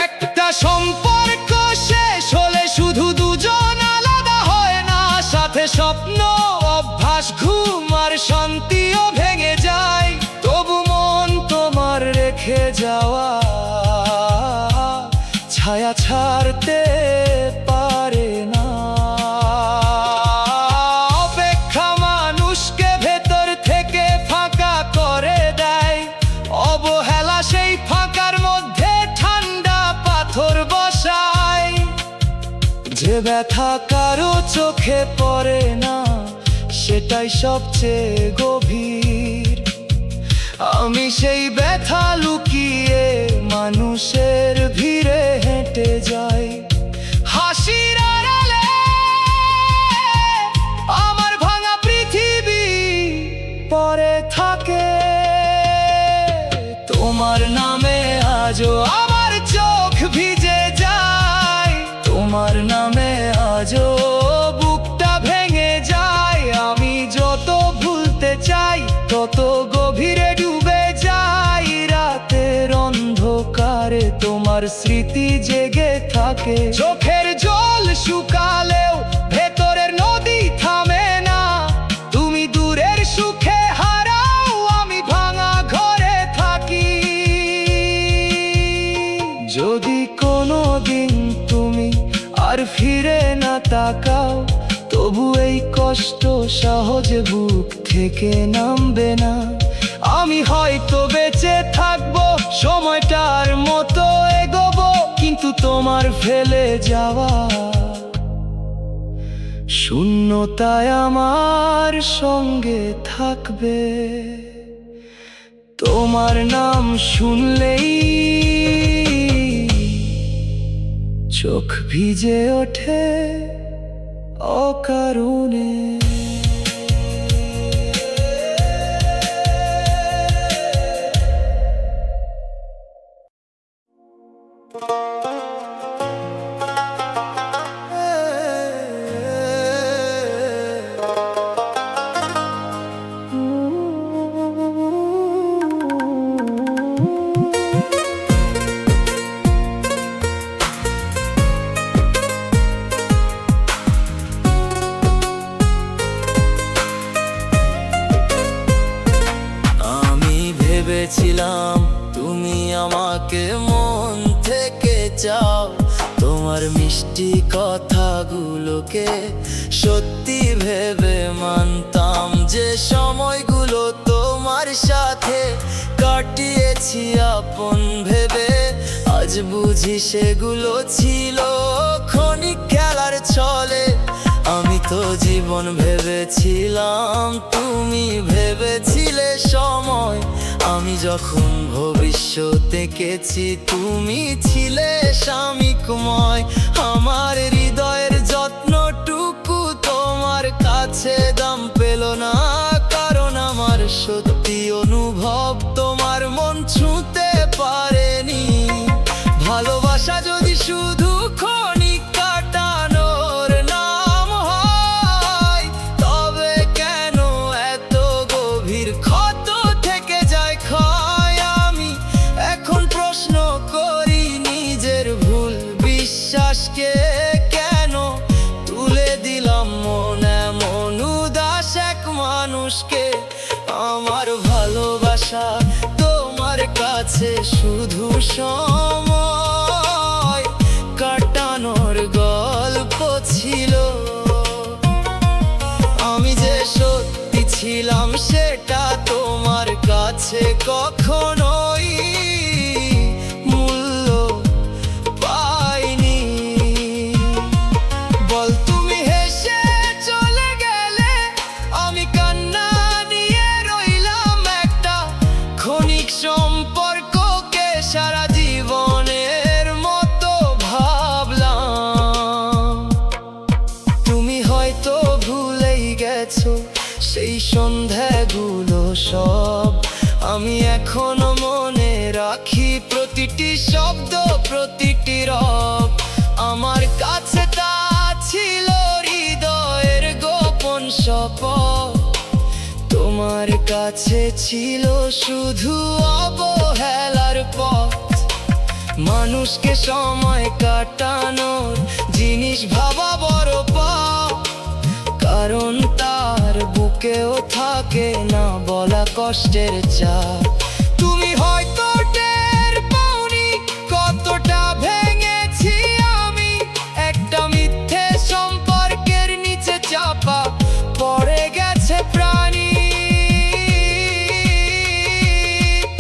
একটা সম্পর্ক শেষ হলে শুধু দুজন আলাদা হয় না, সাথে স্বপ্ন, অভ্যাস, ঘুম আর শান্তিও ভেঙে যায়। তবু মন তোমার রেখে যাওয়া ছায়া ছাড়তে পারে না। অপেক্ষা মানুষকে ভেতর থেকে ফাঁকা করে দেয়। অবহেলা সেই ফাঁকার মধ্যে ঠান্ডা পাথর বসায়। যে ব্যথা কারো চোখে পড়ে না, সেটাই সবচেয়ে গভীর। আমি সেই ব্যথা লুকিয়ে মানুষের ভিড়ে হেঁটে যাই। হাসির আড়ালে আমার ভাঙা পৃথিবী পড়ে থাকে। তোমার নামে আজও আমার চোখ ভিজে যায়, তোমার নামে আজও বুকটা ভেঙে যায়। আমি যত ভুলতে চাই তত গভীরে ডুবে যাই। রাতের অন্ধকারে তোমার স্মৃতি জেগে থাকে। চোখের জল শুকালেও ভেতরের নদী থামে না। তুমি দূরের সুখে হারাও, আমি ভাঙা ঘরে থাকি। যদি কোনো দিন তুমি আর ফিরে না তাকাও, তবু এই কষ্ট সহজে বুক থেকে নামবে না। আমি হয়তো বেঁচে থাকবো, সময়টার মতো এগোবো, কিন্তু তোমার ফেলে যাওয়া শূন্যতায় আমার সঙ্গে থাকবে। তোমার নাম শুনলেই চোখ ভিজে ওঠে অকারণে। মিষ্টি কথাগুলোকে সত্যি ভেবে মানতাম যে সময়গুলো তোমার সাথে কাটিয়েছি আপন ভেবে। আজ বুঝি সেগুলো ছিল ক্ষণিক খেলার ছলে। আমি তো জীবন ভেবেছিলাম, তুমি ভেবেছিলে সময়। আমি যখন ভবিষ্যৎ দেখেছি, তুমি ছিলে সামিকময়। আমার হৃদয়ের যত্নটুকু তোমার কাছে দাম পেল না, কারণ আমার সত্যি অনুভব তোমার মন ছুঁতে পারেনি। ভালোবাসা যদি শুধু ক্ষণিক কাটানোর নাম হয়, তবে কেন এত গভীর ক্ষত থেকে যায় ক্ষয়? আমি এখন প্রশ্ন করি নিজের ভুল বিশ্বাসকে কেন তুলে দিলাম মন এমন উদাস এক মানুষকে। আমার ভালোবাসা তোমার কাছে শুধু সময় কাটানোর গল্প ছিল। আমি যে সত্যি ছিলাম সেটা তোমার কাছে কখনোই মূল্য পাইনি। বল তুমি হেসে চলে গেলে, আমি কান্না নিয়ে রইলাম একটা ক্ষণিক সম্পর্ককে সারা জীবনের মতো ভাবলাম। তুমি হয়তো ভুলেই গেছো সেই সন্ধ্যাগুলো সব। আমি এখনো মনে রাখি প্রতিটি শব্দ, প্রতিটি রব। আমার কাছে তা ছিল হৃদয়ের গোপন শপথ। তোমার কাছে ছিল শুধু অবহেলার পথ। মানুষকে সময় কাটানোর জিনিস ভাবা বড় পাপ, কারণ তার বুকেও থাকে না বলা কষ্টের চাপ। তুমি হয়তো টের পাওনি কতটা ভেঙেছি আমি একটা মিথ্যে সম্পর্কের নিচে চাপা পড়ে গেছে প্রাণী।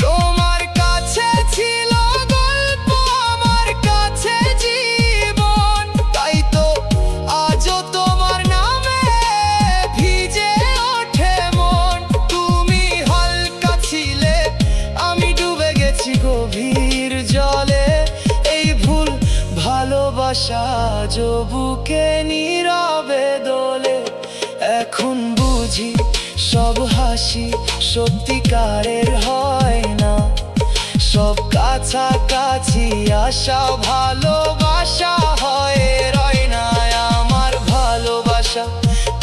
তোমার কাছে ছিল গল্প, আমার কাছে জীবন, তাই তো আজও তোমার নামে ভিজে ওঠে মন। তুমি হালকা ছিলে, আমি ডুবে গেছি গভীর জলে। এই ভুল ভালোবাসা আজও বুকে নীরবে দোলে। এখন বুঝি সব হাসি সত্যিকারের হয় না, সব কাছাকাছি আসা ভালোবাসা হয়ে রয় না। আমার ভালোবাসা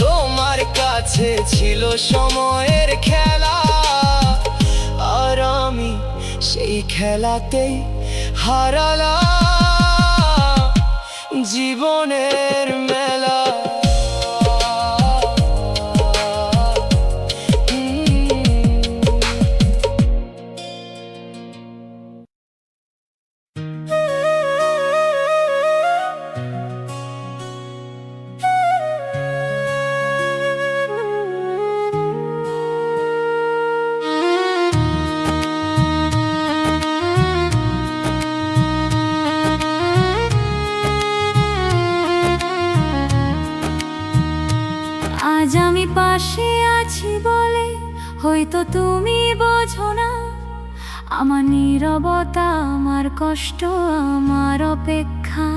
তোমার কাছে ছিল সময়ের খেলা, আর আমি সেই খেলাতেই হারালাম জীবনের মেলা। আজ আমি পাশে আছি বলে হয়তো তুমি বোঝো না আমার নীরবতা, আমার কষ্ট, আমার অপেক্ষা।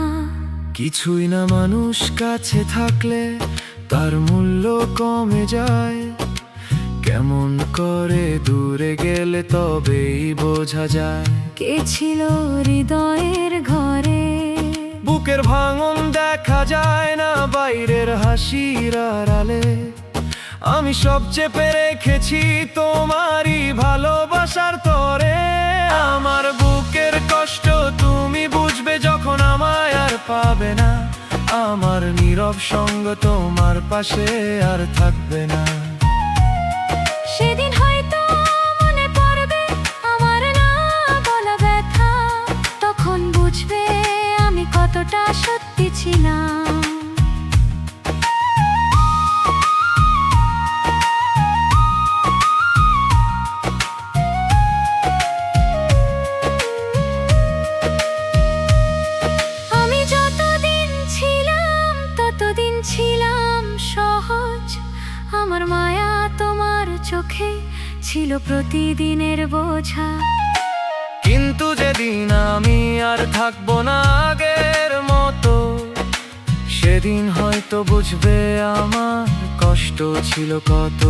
কিছুই না মানুষ কাছে থাকলে তার মূল্য কমে যায়। কেমন করে দূরে গেলে তবেই বোঝা যায় কে ছিল হৃদয়ের ঘরে। বুকের ভাঙন দেখা যায় না বাইরের হাসির আড়ালে। আমি সব চেপে রেখেছি তোমারই ভালোবাসার তরে। আমার বুকের কষ্ট তুমি বুঝবে যখন আমায় আর পাবে না। আমার নীরব সঙ্গ তোমার পাশে আর থাকবে না। সেদিন হয়তো মনে পড়বে আমার না বলা ব্যথা, তখন বুঝবে আমি কতটা সত্যি ছিলাম। এতদিন ছিলাম সহজ, আমার মায়া তোমার চোখে ছিল প্রতিদিনের বোঝা। কিন্তু যেদিন আমি আর থাকবো না আগের মতো, সেদিন হয়তো বুঝবে আমার কষ্ট ছিল কত।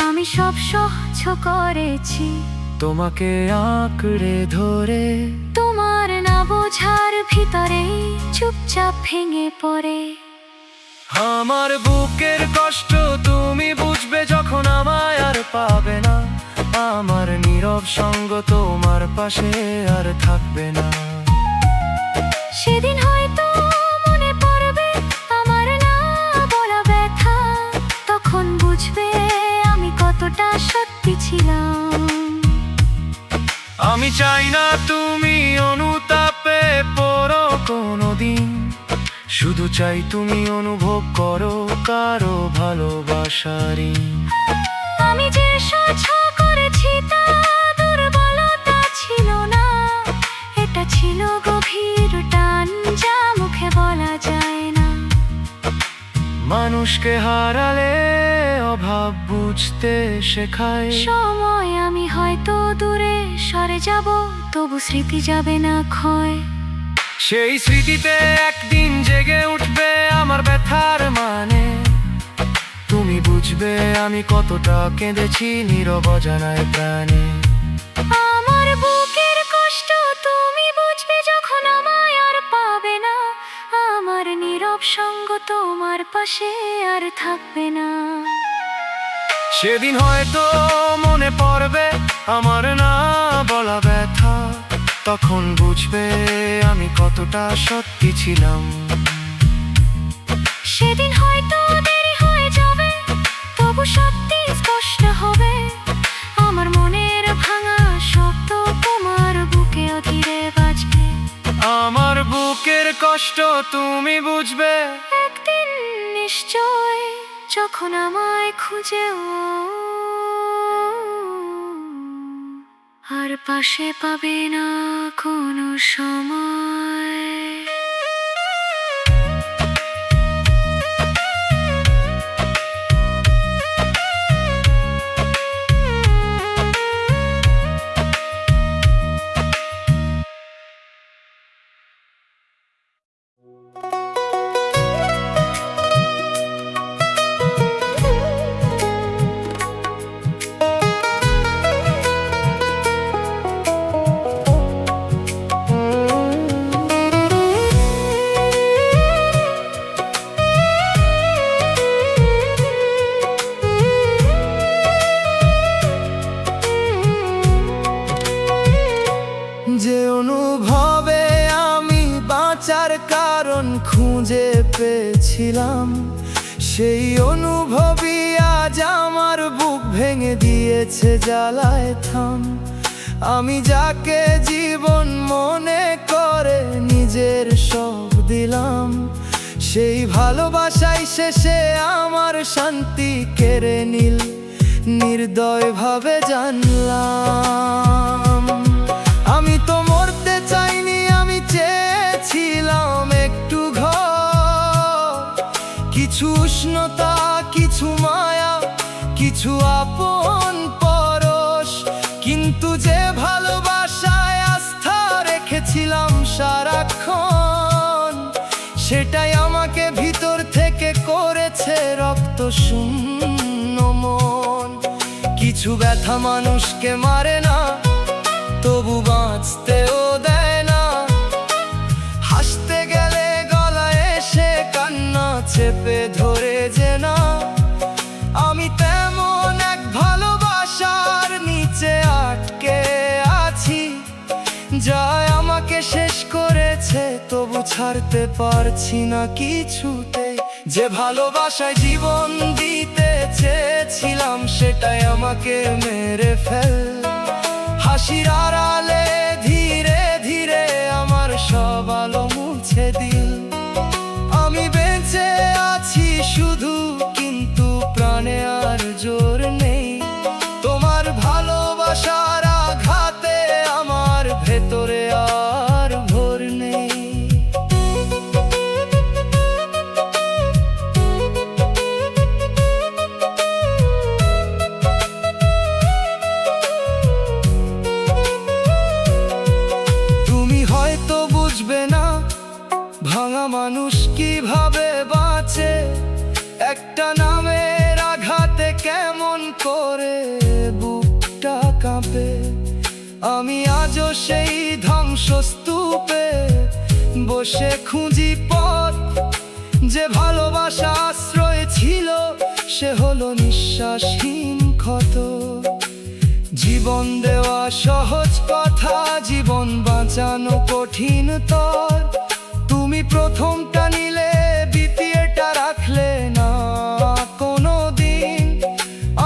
আমি সব সহ্য করেছি তোমাকে আঁকড়ে ধরে, তোমার না বোঝার ভিতরে চুপচাপ ভেঙে পড়ে। আমার বুকের কষ্ট তুমি বুঝবে যখন আমায় আর পাবে না, আমার নীরব সঙ্গ তোমার পাশে আর থাকবে না। সেদিন হয়তো মনে পড়বে আমার না বলা ব্যথা, তখন বুঝবে আমি কতটা সত্যি ছিলাম। আমি চাই না তুমি অনুতাপে পড়ো কোনোদিন, শুধু চাই তুমি অনুভব করো কারো ভালোবাসারই। আমি যে সহ্য করেছি তা দুর্বলতা ছিল না, এটা ছিল গভীর টান যা মুখে বলা যায় না। মানুষকে হারালে অভাব বুঝতে শেখায়। সময় আমি হয়তো দূরে সরে যাব, তবু স্মৃতি যাবে না ক্ষয়। সেই স্মৃতিতে একদিন জেগে উঠবে আমার ব্যথার মানে, তুমি বুঝবে আমি কতটা কেঁদেছি নীরব অজানায় প্রাণে। আমার বুকের কষ্ট তুমি বুঝবে যখন আমায় আর পাবে না, আমার নীরব সঙ্গ তোমার পাশে আর থাকবে না। সেদিন হয়তো মনে পড়বে আমার না বলা ব্যথা, তখন বুঝবে আমি কতটা সত্যি ছিলাম। সেদিন হয়তো দেরি হয়ে যাবে, তবু সত্যি স্পষ্ট হবে। আমার মনের ভাঙা শব্দ তোমার বুকে ধীরে বাজবে। আমার বুকের কষ্ট তুমি বুঝবে একদিন নিশ্চয়, যখন আমায় খুঁজেও আর পাশে পাবে না কোনো সময়। যে অনুভবে আমি বাঁচার কারণ খুঁজে পেয়েছিলাম, সেই অনুভবই আজ আমার বুক ভেঙে দিয়েছে জ্বালায় থাম। আমি যাকে জীবন মনে করে নিজের সব দিলাম, সেই ভালোবাসাই শেষে আমার শান্তি কেড়ে নিল। নির্দয়ভাবে জানলাম আমি তো মরতে চাইনি, আমি চেয়েছিলাম একটু ঘর, কিছু উষ্ণতা, কিছু মায়া, কিছু আপন পরশ। কিন্তু যে ভালোবাসায় আস্থা রেখেছিলাম সারাক্ষণ, সেটাই আমাকে ভিতর থেকে করেছে রক্ত শূন্য মন। কিছু ব্যথা মানুষকে মারে না, তবু বাঁচতেও দেয় না। হাসতে গেলে গলায় এসে কান্না চেপে ধরে যে না। আমি তেমন এক ভালোবাসার নিচে আটকে আছি, যা আমাকে শেষ করেছে, তবু ছাড়তে পারছি না কিছুতে। যে ভালোবাসায় জীবন দিতে চেয়েছিলাম, সেটাই আমাকে মেরে ফেল। হাসির আড়ালে ধীরে ধীরে আমার সব আলো মুছে দিল। আমি বেঁচে আছি শুধু, কিন্তু প্রাণে আর জোর নেই। তোমার ভালোবাসার আঘাতে আমার ভেতরে আর ভোর নেই। কিভাবে বাঁচে একটা নামের আঘাতে, কেমন করে বুকটা কাঁপে। আমি আজও সেই ধ্বংসস্তূপে বসে খুঁজি পথ, যে ভালোবাসা আশ্রয় ছিল সে হলো নিঃশ্বাসহীন ক্ষত। জীবন দেওয়া সহজ কথা, জীবন বাঁচানো কঠিন তর। তুমি প্রথমটা নিলে, দ্বিতীয়টা রাখলে না কোনো দিন।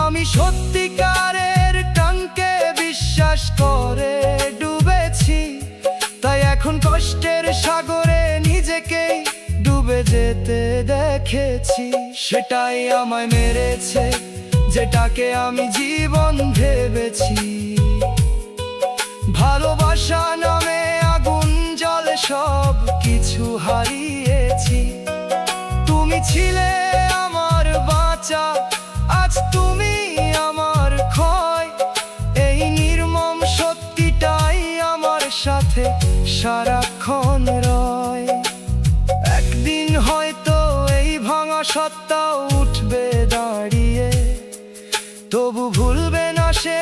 আমি সত্যিকারের টানকে বিশ্বাস করে ডুবেছি, তাই এখন কষ্টের সাগরে নিজেকেই ডুবে যেতে দেখেছি। সেটাই আমায় মেরেছে, যেটাকে আমি জীবন ভেবেছি। ভালোবাসা নামে আগুন জলে সব কিছু হারিয়েছি। তুমি ছিলে আমার বাঁচা, আজ তুমি আমার ক্ষয়। এই নির্মম সত্যিটাই আমার সাথে সারাক্ষণ রয়। একদিন হয়তো এই ভাঙা সত্তাও উঠবে দাঁড়িয়ে, তবু ভুলবে না সে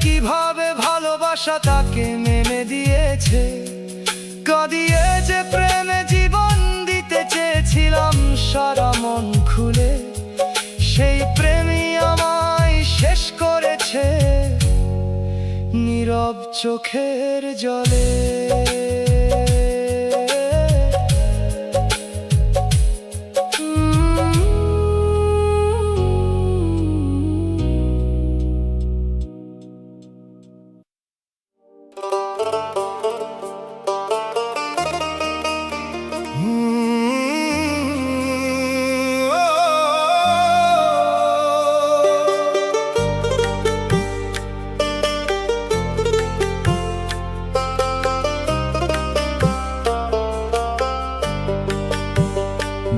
কিভাবে ভালোবাসা তাকে মেনে দিয়েছে। কাঁদিয়ে যে প্রেমে জীবন দিতে চেয়েছিলাম সারা মন খুলে, সেই প্রেমই আমায় শেষ করেছে নীরব চোখের জলে।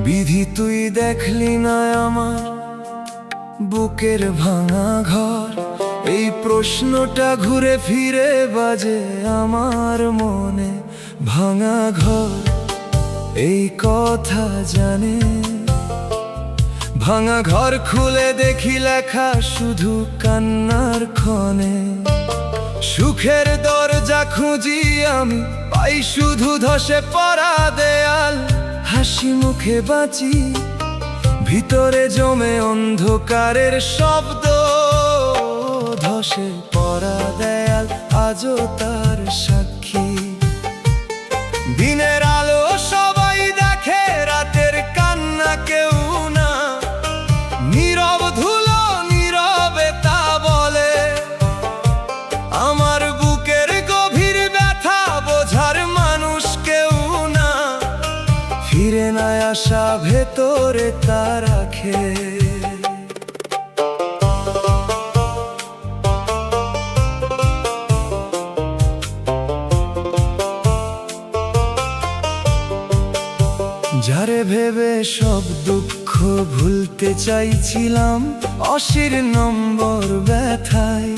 বিধি তুই দেখলি না আমার বুকের ভাঙা ঘর, এই প্রশ্নটা ঘুরে ফিরে বাজে আমার মনে। ভাঙা ঘর এই কথা জানে, ভাঙা ঘর খুলে দেখি লেখা শুধু কান্নার ক্ষণে। সুখের দরজা খুঁজি আমি, পাই শুধু ধসে পড়া দেয়াল। হাসি মুখে বাঁচি, ভিতরে জমে অন্ধকারের শব্দ। ধসে পড়া দেয়াল আজও তার সাক্ষী। দিনের আলো সবাই দেখে, রাতের কান্না কেউ না। নীরব ধুলো নীরবে তা বলে, আমার বুকের গভীর ব্যথা বোঝার মানুষ কেউ না। ফিরে না আসা ভেতরে তা রাখে। যারে ভেবে সব দুঃখ ভুলতে চাইছিলাম অশির নম্বর ব্যথায়,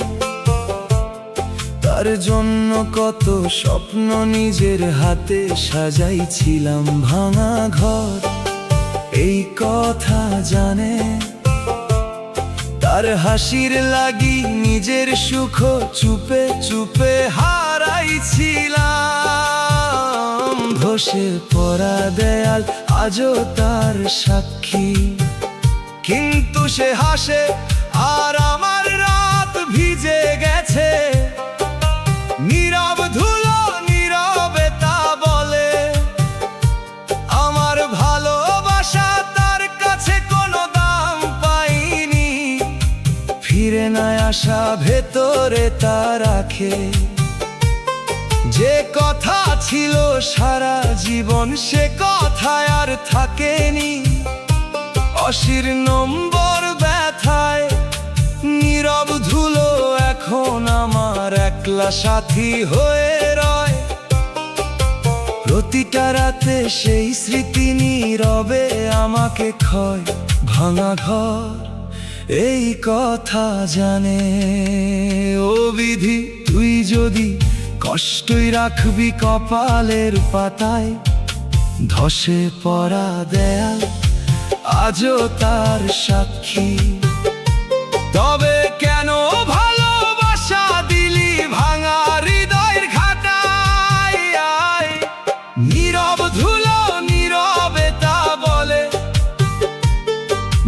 তার জন্য কত স্বপ্ন নিজের হাতে সাজাইছিলাম। ভাঙা ঘর এই কথা জানে, তার হাসির লাগি নিজের সুখ চুপে চুপে হারাইছিলাম। ধসে পড়া দেয়াল আজও তার সাক্ষী, কিন্তু সে হাসে আর আমার রাত ভিজে গেছে। নীরব ধুলো নীরবে তা বলে, আমার ভালোবাসা তার কাছে কোনো দাম পাইনি। ফিরে না আসা ভেতরে তা রাখে। যে কথা ছিল সারা জীবন সে কথায় আর থাকেনি। অশির নম্বর ব্যথায় নীরব ধুলো এখন আমার একলা সাথী হয়ে রয়। প্রতিটা রাতে সেই স্মৃতি নীরবে আমাকে ক্ষয়। ভাঙা ঘর এই কথা জানে। ও বিধি তুই যদি কষ্টই রাখবি কপালের পাতায়, ধসে পড়া দেয়াল আজও তার সাক্ষী। তবে কেন ভালোবাসা দিলি ভাঙা হৃদয়ের ঘাটায়? নীরব ধুলো নীরবে তা বলে,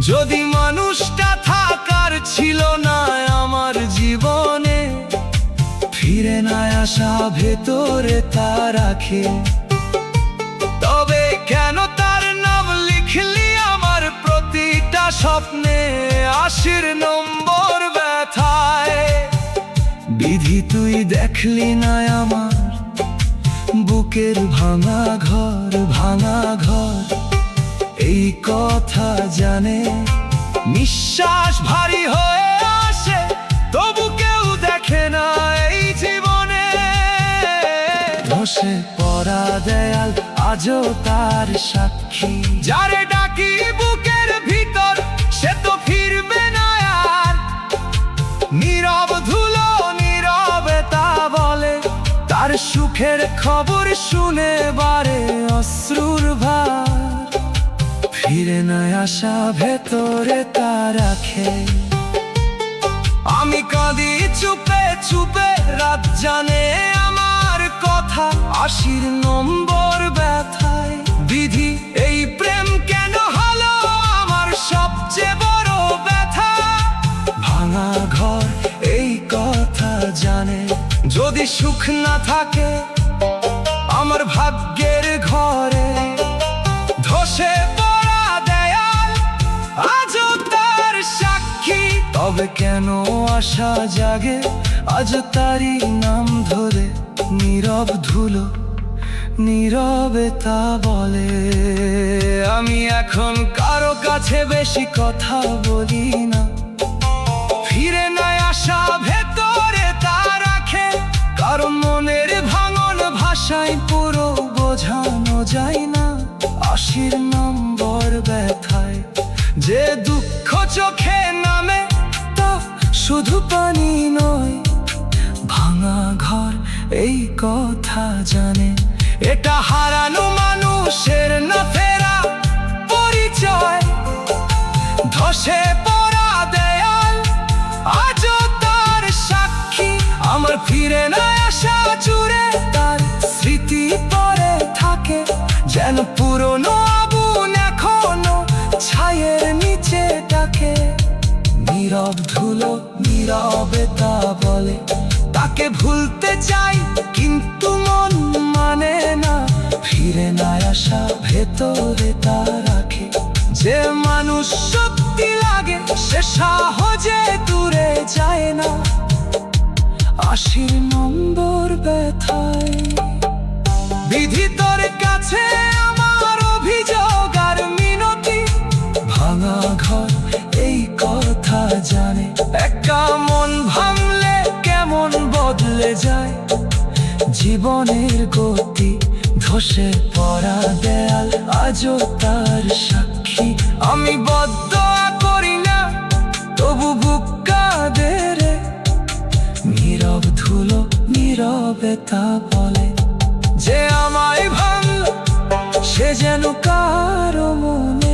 যদি মানুষটা থাকার ছিল না আমার জীবনে, ফিরে না আসা ভেতরে তা রাখে। তবে কেন তার নাম লিখলি আমার প্রতিটা স্বপ্নে ৮০ নম্বর ব্যথায়? বিধি তুই দেখলি না আমার বুকের ভাঙা ঘর, ভাঙা ঘর এই কথা জানে। নিঃশ্বাস ভারী হয়ে আসে তবু কেউ দেখে না এই জীবনে। ধসে পড়া দেয়াল আজও তার সাক্ষী। যারে ডাকি বুকের ভিতর সে তো ফিরবে না আর। নীরব ধুলো নীরবে তা বলে, তার সুখের খবর শুনে বারে অশ্রুর ভার। ফিরে না আসা ভেতরে তা রাখে। আমি কাঁদি চুপে চুপে, রাত জানে আমার কথা ৮০ নম্বর ব্যথায়। বিধি এই প্রেম কেন হলো আমার সবচেয়ে বড় ব্যথা? ভাঙা ঘর এই কথা জানে, যদি সুখ না থাকে আমার ভাগ্যের ঘরে। ধসে পড়া দেয়াল আজও তার সাক্ষী। তবে কেন আশা জাগে আজ তারই নাম ধরে? নীরব ধুলো নীরবে তা বলে। আমি এখন কারো কাছে বেশি কথা বলি না, ফিরে না আসা ভেতরে তা রাখে। কারো মনের ভাঙন ভাষায় পুরো বোঝানো যায় না ৮০ নম্বর ব্যথায়। যে দুঃখ চোখে নামে তা শুধু পানি নয়, ভাঙা ঘর এই কথা জানে। এটা হারানো মানুষের না ফেরা পরিচয়। ধসে পড়া দেয়াল আজও তার সাক্ষী। আমার ফিরে না আসা জুড়ে তার স্মৃতি পড়ে থাকে, যেন পুরনো আগুন এখনো ছায়ের নিচে ডাকে। নীরব ধুলো নীরবে তা বলে, তাকে ভুলতে চাই কিন্তু মন মানে না। ফিরে না আসা ভেতরে তা রাখে। যে মানুষ সত্যি লাগে সে সহজে দূরে যায় না ৮০ নম্বর ব্যথায়। বিধি তোর কাছে আমার অভিযোগ আর মিনতি, ভাঙা ঘর এই কথা জানে। একা মন ভাঙলে কেমন বদলে যায় জীবনের গতি। ধসে পড়া দেয়াল আজও তার সাক্ষী। আমি বদদোয়া করি না তবু বুক কাঁদে রে। নীরব ধুলো নীরবে তা বলে, যে আমায় ভাঙল সে যেন কারো মনে।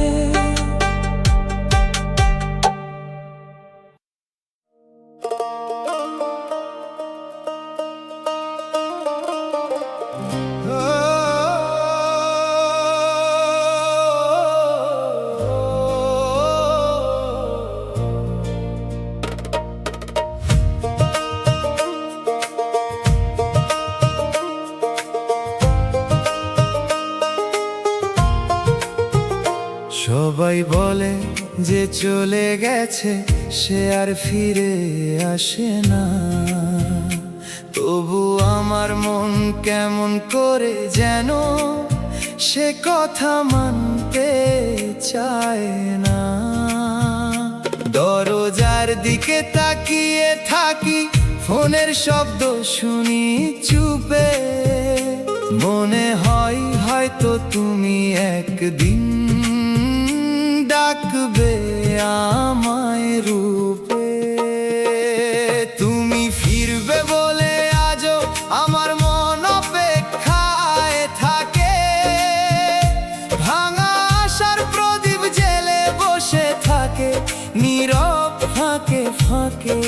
সবাই বলে যে চলে গেছে সে আর ফিরে আসে না, তবু আমার মন কেমন করে যেন সে কথা মানতে চায় না। দরজার দিকে তাকিয়ে থাকি, ফোনের শব্দ শুনি চুপে। মনে হয় হয়তো তুমি একদিন ডাকবে আমায় রূপে। তুমি ফিরবে বলে আজও আমার মন অপেক্ষায় থাকে। থাকে।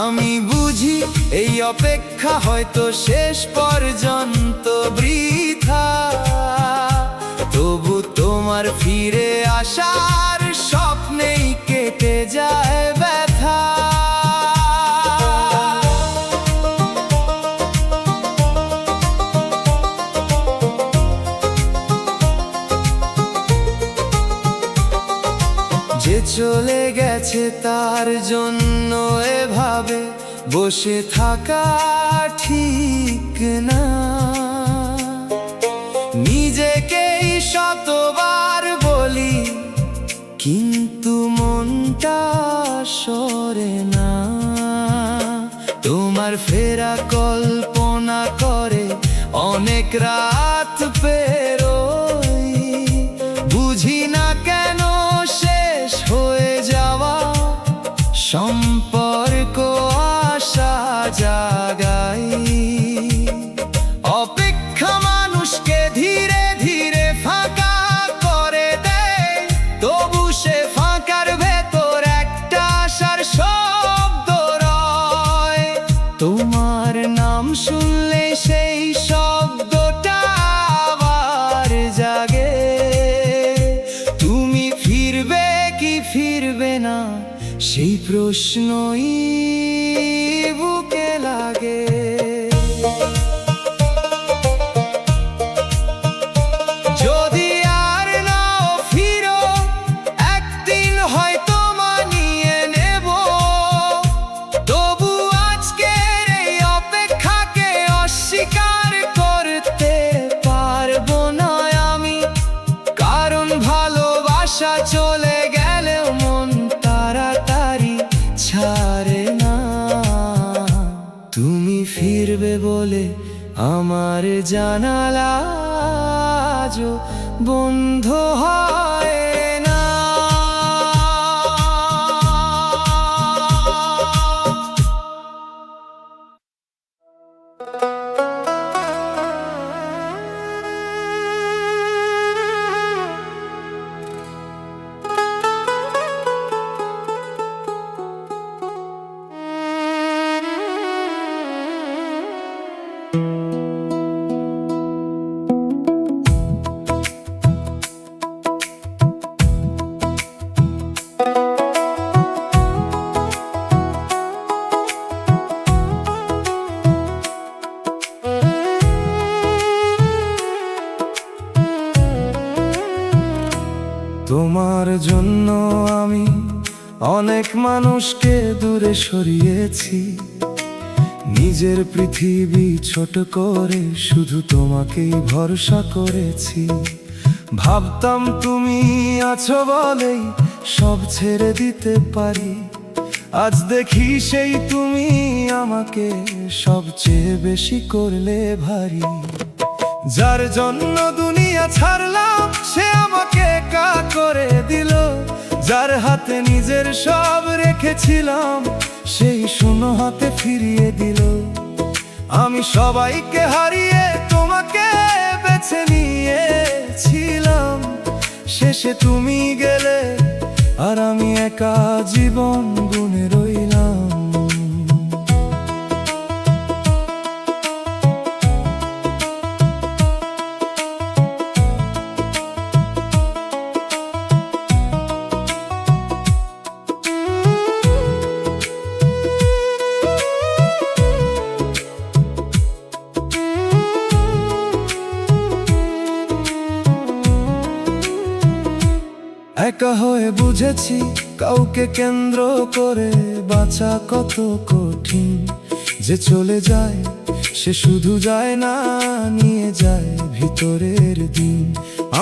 আমি বুঝি এই অপেক্ষা হয়তো শেষ পর্যন্ত বৃথা, তবু তোমার ফিরে আসার স্বপ্নেই কেটে যায় ব্যথা। যে চলে গেছে তার জন্য এভাবে বসে থাকা ঠিক না। নিজেকেই শতবার বলি কিন্তু মনটা সরে না। তোমার ফেরা কল্পনা করে অনেক রাত পেরোই, বুঝি না কেন শেষ হয়ে যাওয়া সম্পর্ক আশা জাগাই। অপেক্ষা মানুষকে ধীরে ধীরে ফাঁকা করে দেয়, তবু সে ফাঁকার ভেতর একটা আশার শব্দ রয়। তোমার নাম শুনলে সেই শব্দটা আবার জাগে। তুমি ফিরবে কি ফিরবে না সেই প্রশ্নই বুকে লাগে। যদি আর নাও ফিরো একদিন হয়তো মানিয়ে নেব, তবু আজকের এই অপেক্ষাকে অস্বীকার করতে পারবো না আমি। কারণ ভালোবাসা চলে গেলেও মন তাড়াতাড়ি ছাড়ে না। তুমি ফিরবে বলে আমার জানালা আজও বন্ধ হয় না। তোমার জন্য আমি অনেক মানুষকে দূরে সরিয়েছি, নিজের পৃথিবী ছোট করে শুধু তোমাকেই ভরসা করেছি। ভাবতাম তুমি আছো বলেই সব ছেড়ে দিতে পারি, আজ দেখি সেই তুমি আমাকে সবচেয়ে বেশি করলে ভারী। যার জন্য দুনিয়া ছাড়লাম সে আমাকে একা করে দিল, যার হাতে নিজের সব রেখেছিলাম সেই শূন্য হাতে ফিরিয়ে দিল। আমি সবাইকে হারিয়ে তোমাকে বেছে নিয়েছিলাম, শেষে তুমি গেলে আর আমি একা জীবন গুনে রইলাম। একা হয়ে বুঝেছি কাউকে কেন্দ্র করে বাঁচা কত কঠিন। যে চলে যায় সে শুধু যায় না, নিয়ে যায় ভিতরের দিন।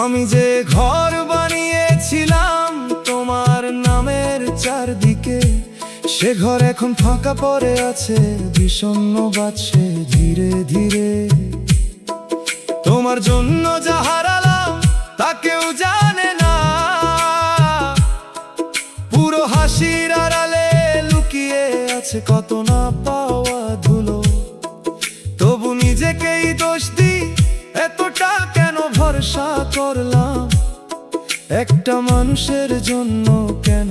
আমি যে ঘর বানিয়েছিলাম তোমার নামের চারদিকে, সে ঘর এখন ফাঁকা পড়ে আছে, বিষণ্ণ বাজছে ধীরে ধীরে। তোমার জন্য যা হারালাম তা কেউ জানে না, পুরো হাসির আড়ালে লুকিয়ে আছে কত না পাওয়া ধুলো। তবু নিজেকেই দোষ দিই, এতটা কেন ভরসা করলাম একটা মানুষের জন্য, কেন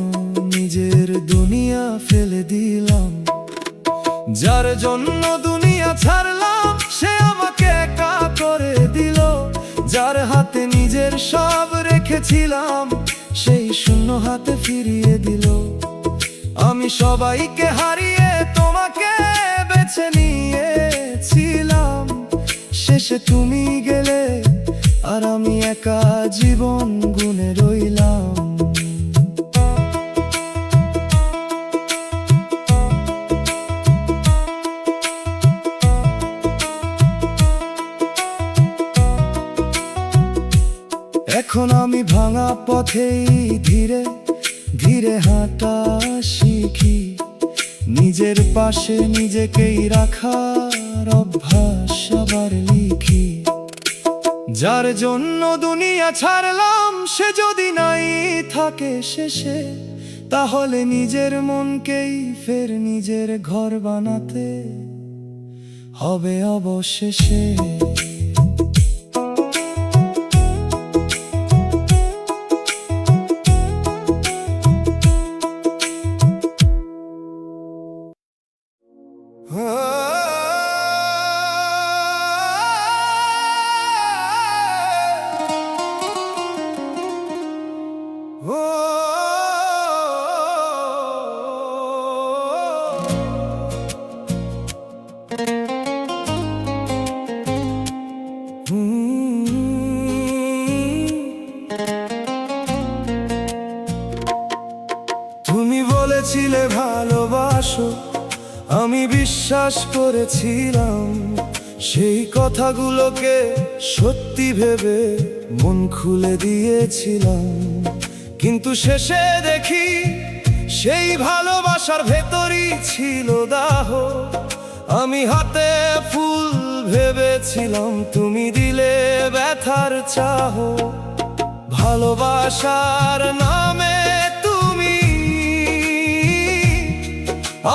নিজের দুনিয়া ফেলে দিলাম। যার জন্য দুনিয়া ছাড়লাম সে আমাকে একা করে দিল। যার হাতে নিজের সব রেখেছিলাম সেই শূন্য হাতে ফিরিয়ে দিল। আমি সবাইকে হারিয়ে তোমাকে বেছে নিয়েছিলাম, শেষে তুমি গেলে আর আমি একা জীবন গুনে রইলাম। এখন আমি ভাঙা পথেই ধীরে ধীরে হাঁটা শিখি, নিজের পাশে নিজেকেই রাখার অভ্যাস আবার লিখি। যার জন্য দুনিয়া ছাড়লাম সে যদি নাই থাকে শেষে, তাহলে নিজের মনকেই ফের নিজের ঘর বানাতে হবে অবশেষে। তুমি বলেছিলে ভালোবাসো, আমি বিশ্বাস করেছিলাম। সেই কথাগুলোকে সত্যি ভেবে মন খুলে দিয়েছিলাম, কিন্তু শেষে দেখি সেই ভালোবাসার ভেতরই ছিল দাহ। আমি হাতে ফুল ভেবেছিলাম, তুমি দিলে ব্যথার চাহ। ভালোবাসার নামে তুমি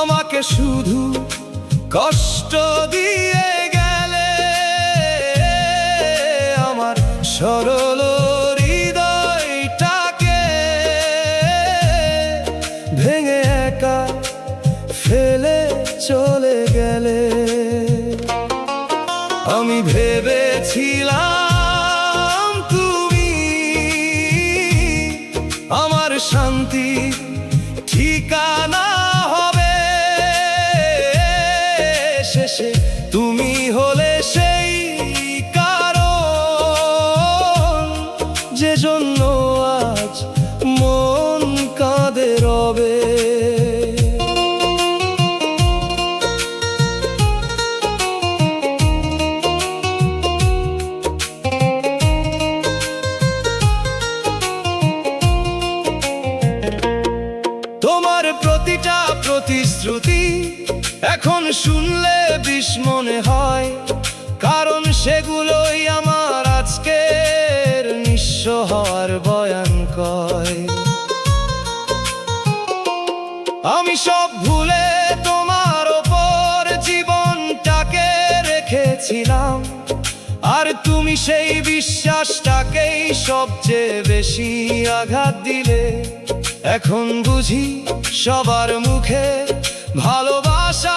আমাকে শুধু কষ্ট দিয়ে গেলে, আমার সরল হৃদয়টাকে ভেঙে একা ফেলে চলে গেলে। আমি ভেবেছিলাম তুমি আমার শান্তি ঠিকানা হবে, শেষে তুমি হলে সেই কারণ যে জন্য আজ মন কাঁদে রবে। তোমার প্রতিটা প্রতিশ্রুতি এখন শুনলে বিষ মনে হয়, কারণ সেগুলোই আমার আজকের নিঃস্ব হওয়ার বয়ান কয়। আমি সব ভুলে তোমার ওপর জীবনটাকে রেখেছিলাম, আর তুমি সেই বিশ্বাসটাকেই সবচেয়ে বেশি আঘাত দিলে। এখন বুঝি সবার মুখে ভালোবাসা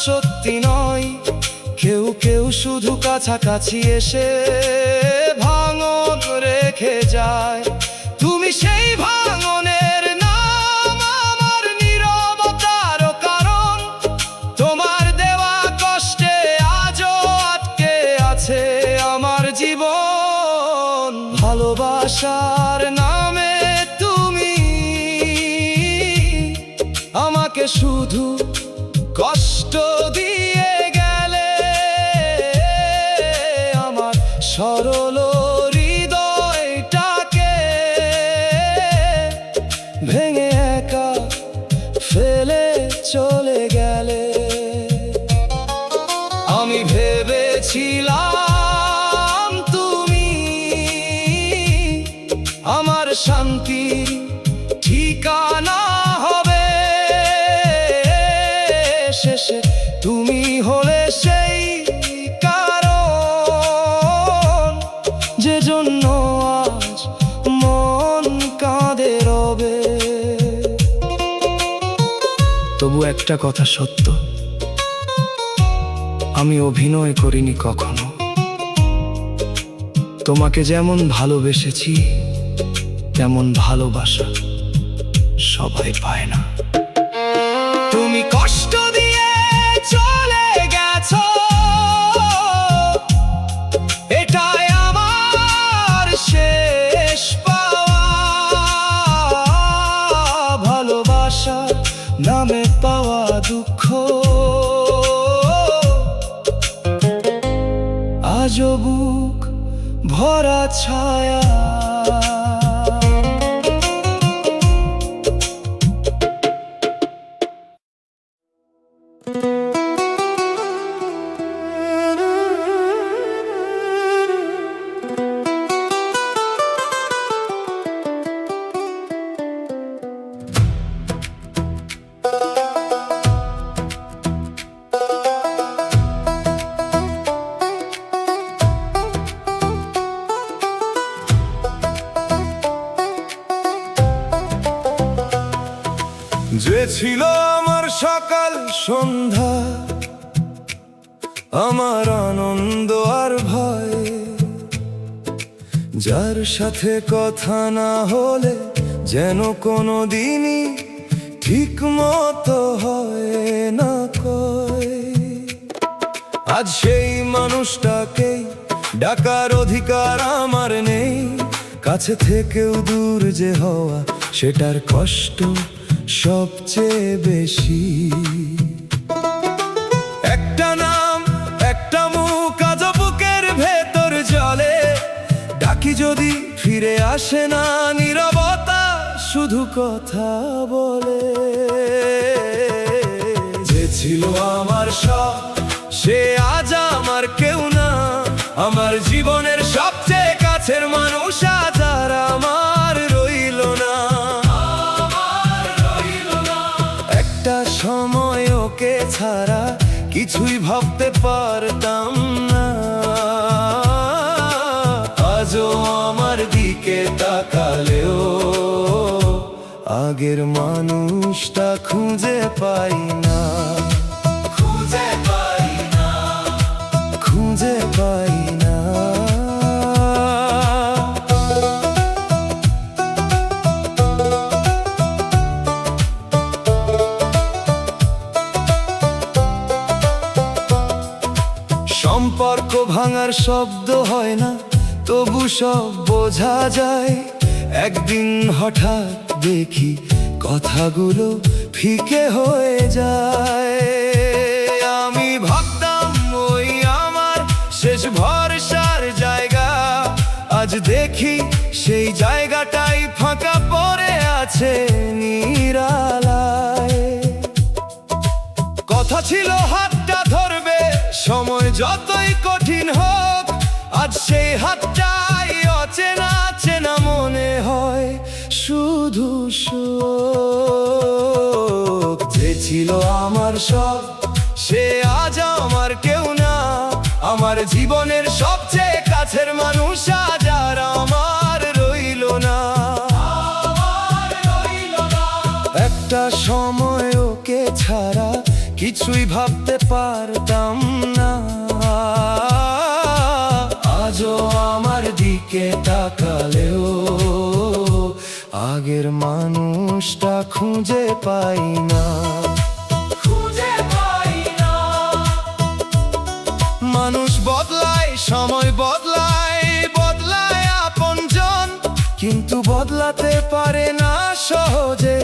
সত্যি নয়, কেউ কেউ শুধু কাছাকাছি এসে ভাঙন রেখে যায়। তুমি সেই ভাঙনের নাম আমার নীরবতার কারণ, তোমার দেওয়া কষ্টে আজও আটকে আছে আমার জীবন। ভালোবাসার নামে তুমি আমাকে শুধু কষ্ট দিয়ে গেলে, আমার সরল হৃদয়টাকে ভেঙে একা ফেলে চলে গেলে। আমি ভেবেছিলাম তুমি আমার শান্তির ঠিকানা হবে, শেষে তুমি হলে সেই কারণ যে জন্য আজ মন কাঁদে রবে। তবু একটা কথা সত্য, আমি অভিনয় করিনি কখনো। তোমাকে যেমন ভালোবেসেছি তেমন ভালোবাসা সবাই পায় না। তুমি কষ্ট দিয়ে চলে গেছো, এটাই আমার শেষ পাওয়া। ভালোবাসা নামে পাওয়া দুঃখ আজও বুক ভরা ছায়া। যে ছিল আমার সকাল সন্ধ্যা, আমার আনন্দ আর ভয়, যার সাথে কথা না হলে যেন কোনো দিনই ঠিক মতো হয় না কয়। আজ সেই মানুষটাকেই ডাকার অধিকার আমার নেই, কাছে থেকেও দূর যে হওয়া সেটার কষ্ট সবচেয়ে বেশি। একটা নাম একটা মুখ আজ বুকের ভেতর জলে, ডাকি যদি ফিরে আসে না, নীরবতা শুধু কথা বলে। যে ছিল আমার সব সে আজ আমার কেউ না, আমার জীবনের সবচেয়ে কাছের মানুষ আজ আর আমার রইল না। একটা সময় ওকে ছাড়া কিছুই ভাবতে পারতাম না, আজও আমার দিকে তাকালেও আগের মানুষটা খুঁজে পাই না, খুঁজে পাই না, খুঁজে পাই না। সম্পর্ক ভাঙার শব্দ হয় না, তবু সব বোঝা যায়। একদিন হঠাৎ দেখি কথাগুলো ফিকে হয়ে যায়। আমি ভাবতাম ওই আমার শেষ ভরসার জায়গা, আজ দেখি সেই জায়গাটাই ফাঁকা পড়ে আছে নিরালায়। কথা ছিল হাতটা ধরবে সময় যতই কঠিন হোক, আজ সেই হাতটাই অচেনা চেনা মনে হয় শুধু শোক। যে ছিল আমার সব সে আজ আমার কেউ না, আমার জীবনের সবচেয়ে কাছের মানুষ আজ আর আমার রইল না। একটা সময় ওকে ছাড়া কিছুই ভাবতে পারতাম না, আজও আমার দিকে তাকালেও আগের মানুষটা খুঁজে পাই না, খুঁজে পাই না। মানুষ বদলায়, সময় বদলায়, বদলায় আপনজন, কিন্তু বদলাতে পারে না সহজে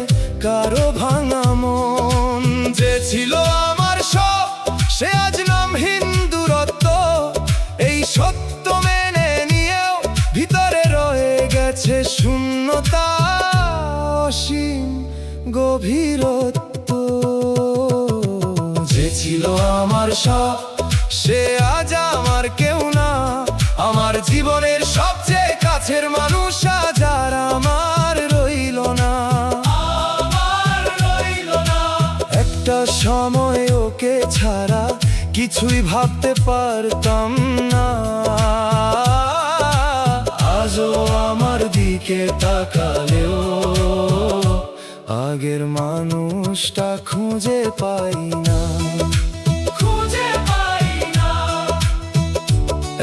কারো ভাঙা মন। যে ছিল আমার সব সে আজ নামহীন দূরত্ব, এই সত্য মেনে নিয়েও ভিতরে রয়ে গেছে শূন্যতা, অসীম গভীরত্ব। যে ছিল আমার সব সে আজ আমার কেউ না, আমার জীবনের সবচেয়ে কাছের মানুষ আজ আর আমার রইল না। একটা সময় ওকে ছাড়া কিছুই ভাবতে পারতাম না, আজও আমার দিকে তাকালেও আগের মানুষটা খুঁজে পাই না।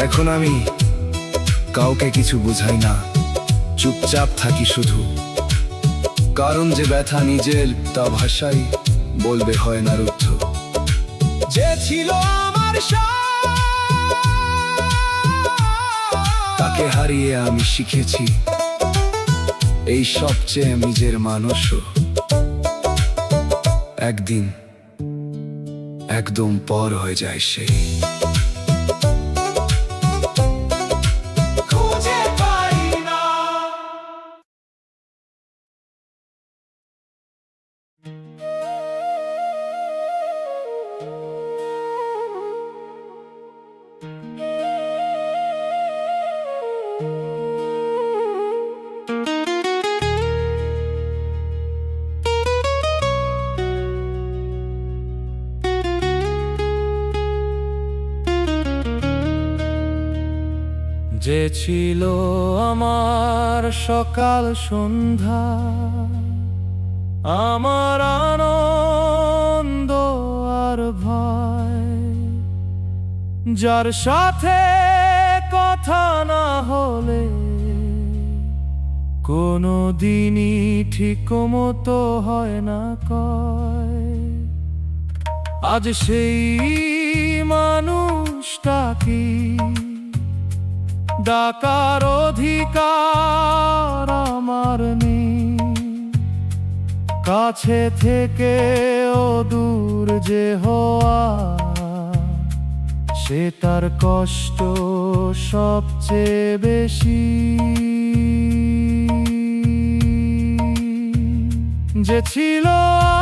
এখন আমি কাউকে কিছু বুঝাই না, চুপচাপ থাকি শুধু। কারণ যে ব্যথা নিজের, তা ভাষাই বলবে হয় না রুদ্ধ। যে ছিল আমার সব, তাকে হারিয়ে আমি শিখেছি এই সবচেয়ে নিজের মানুষও একদিন একদম পর হয়ে যায় সেই। যে ছিল আমার সকাল সন্ধ্যা, আমার আনন্দ আর ভয়, যার সাথে কথা না হলে কোনো দিনই ঠিক মতো হয় না কয়। আজ সেই মানুষটা কি ডাকার অধিকার আমার নেই। কাছে থেকে ও দূর যে হওয়া, সে তার কষ্ট সবচেয়ে বেশি। যে ছিল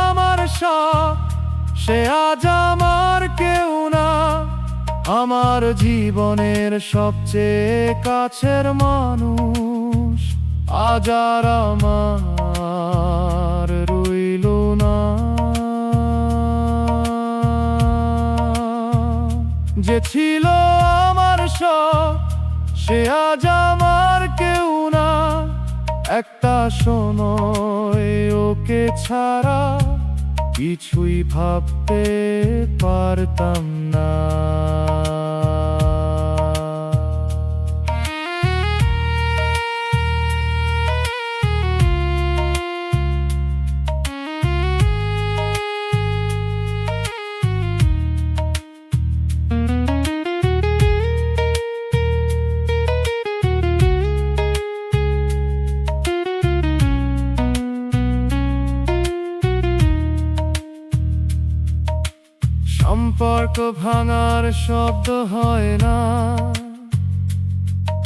আমার সব, সে আজ আমার কেউ না। আমার জীবনের সবচেয়ে কাছের মানুষ আজ আর আমার রইল না। যে ছিল আমার সব, সে আজ আমার কেউ না। একটা সময় ওকে ছাড়া কিছুই ভাবতে পারতাম না। সম্পর্ক ভাঙার শব্দ হয় না,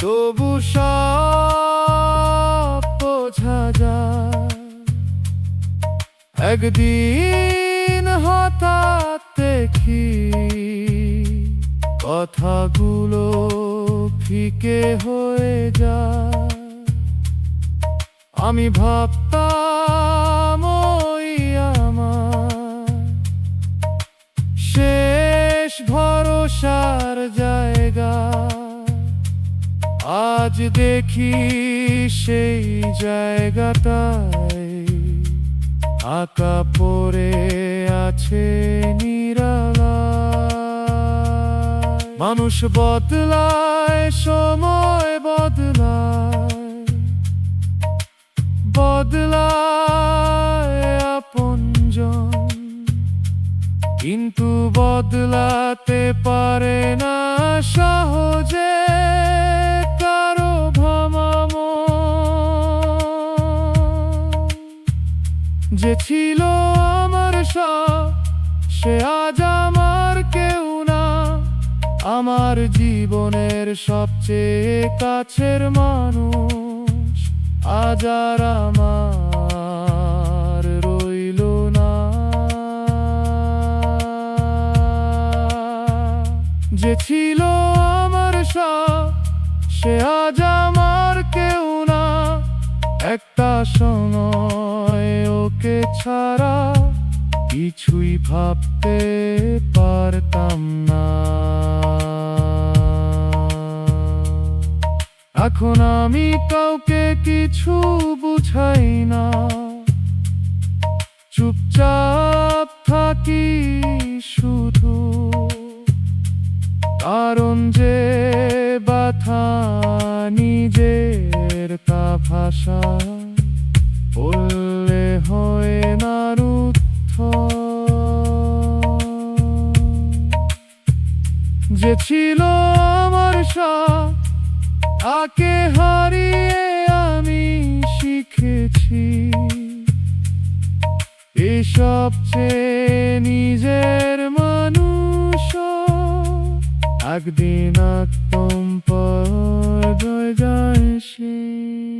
তবু সব বোঝা যায়। একদিন হঠাৎ দেখি কথাগুলো ফিকে হয়ে যায়। আমি ভাবতাম ওই আমার শেষ ভরসার জায়গা। আজ দেখি সেই জায়গাটায় আঁকা পড়ে আছে নিরালায়। মানুষ বদলায়, সময় বদলায়, বদলায় আপনজন, কিন্তু বদলাতে পারে না সহজে কারো ভামামো। যে ছিল আমার সব, সে আজ আমার কেউ না। আমার জীবনের সবচেয়ে কাছের মানুষ আজ আর আমার রইল না। যে ছিল আমার সব, সে আজ আমার কেউ না। একটা সময় ওকে ছাড়া কিছুই ভাবতে পারতাম না। এখন আমি কাউকে কিছু বুঝাই না, সবচেয়ে নিজের মানুষ একদিন আত্মম্পর যায় সে।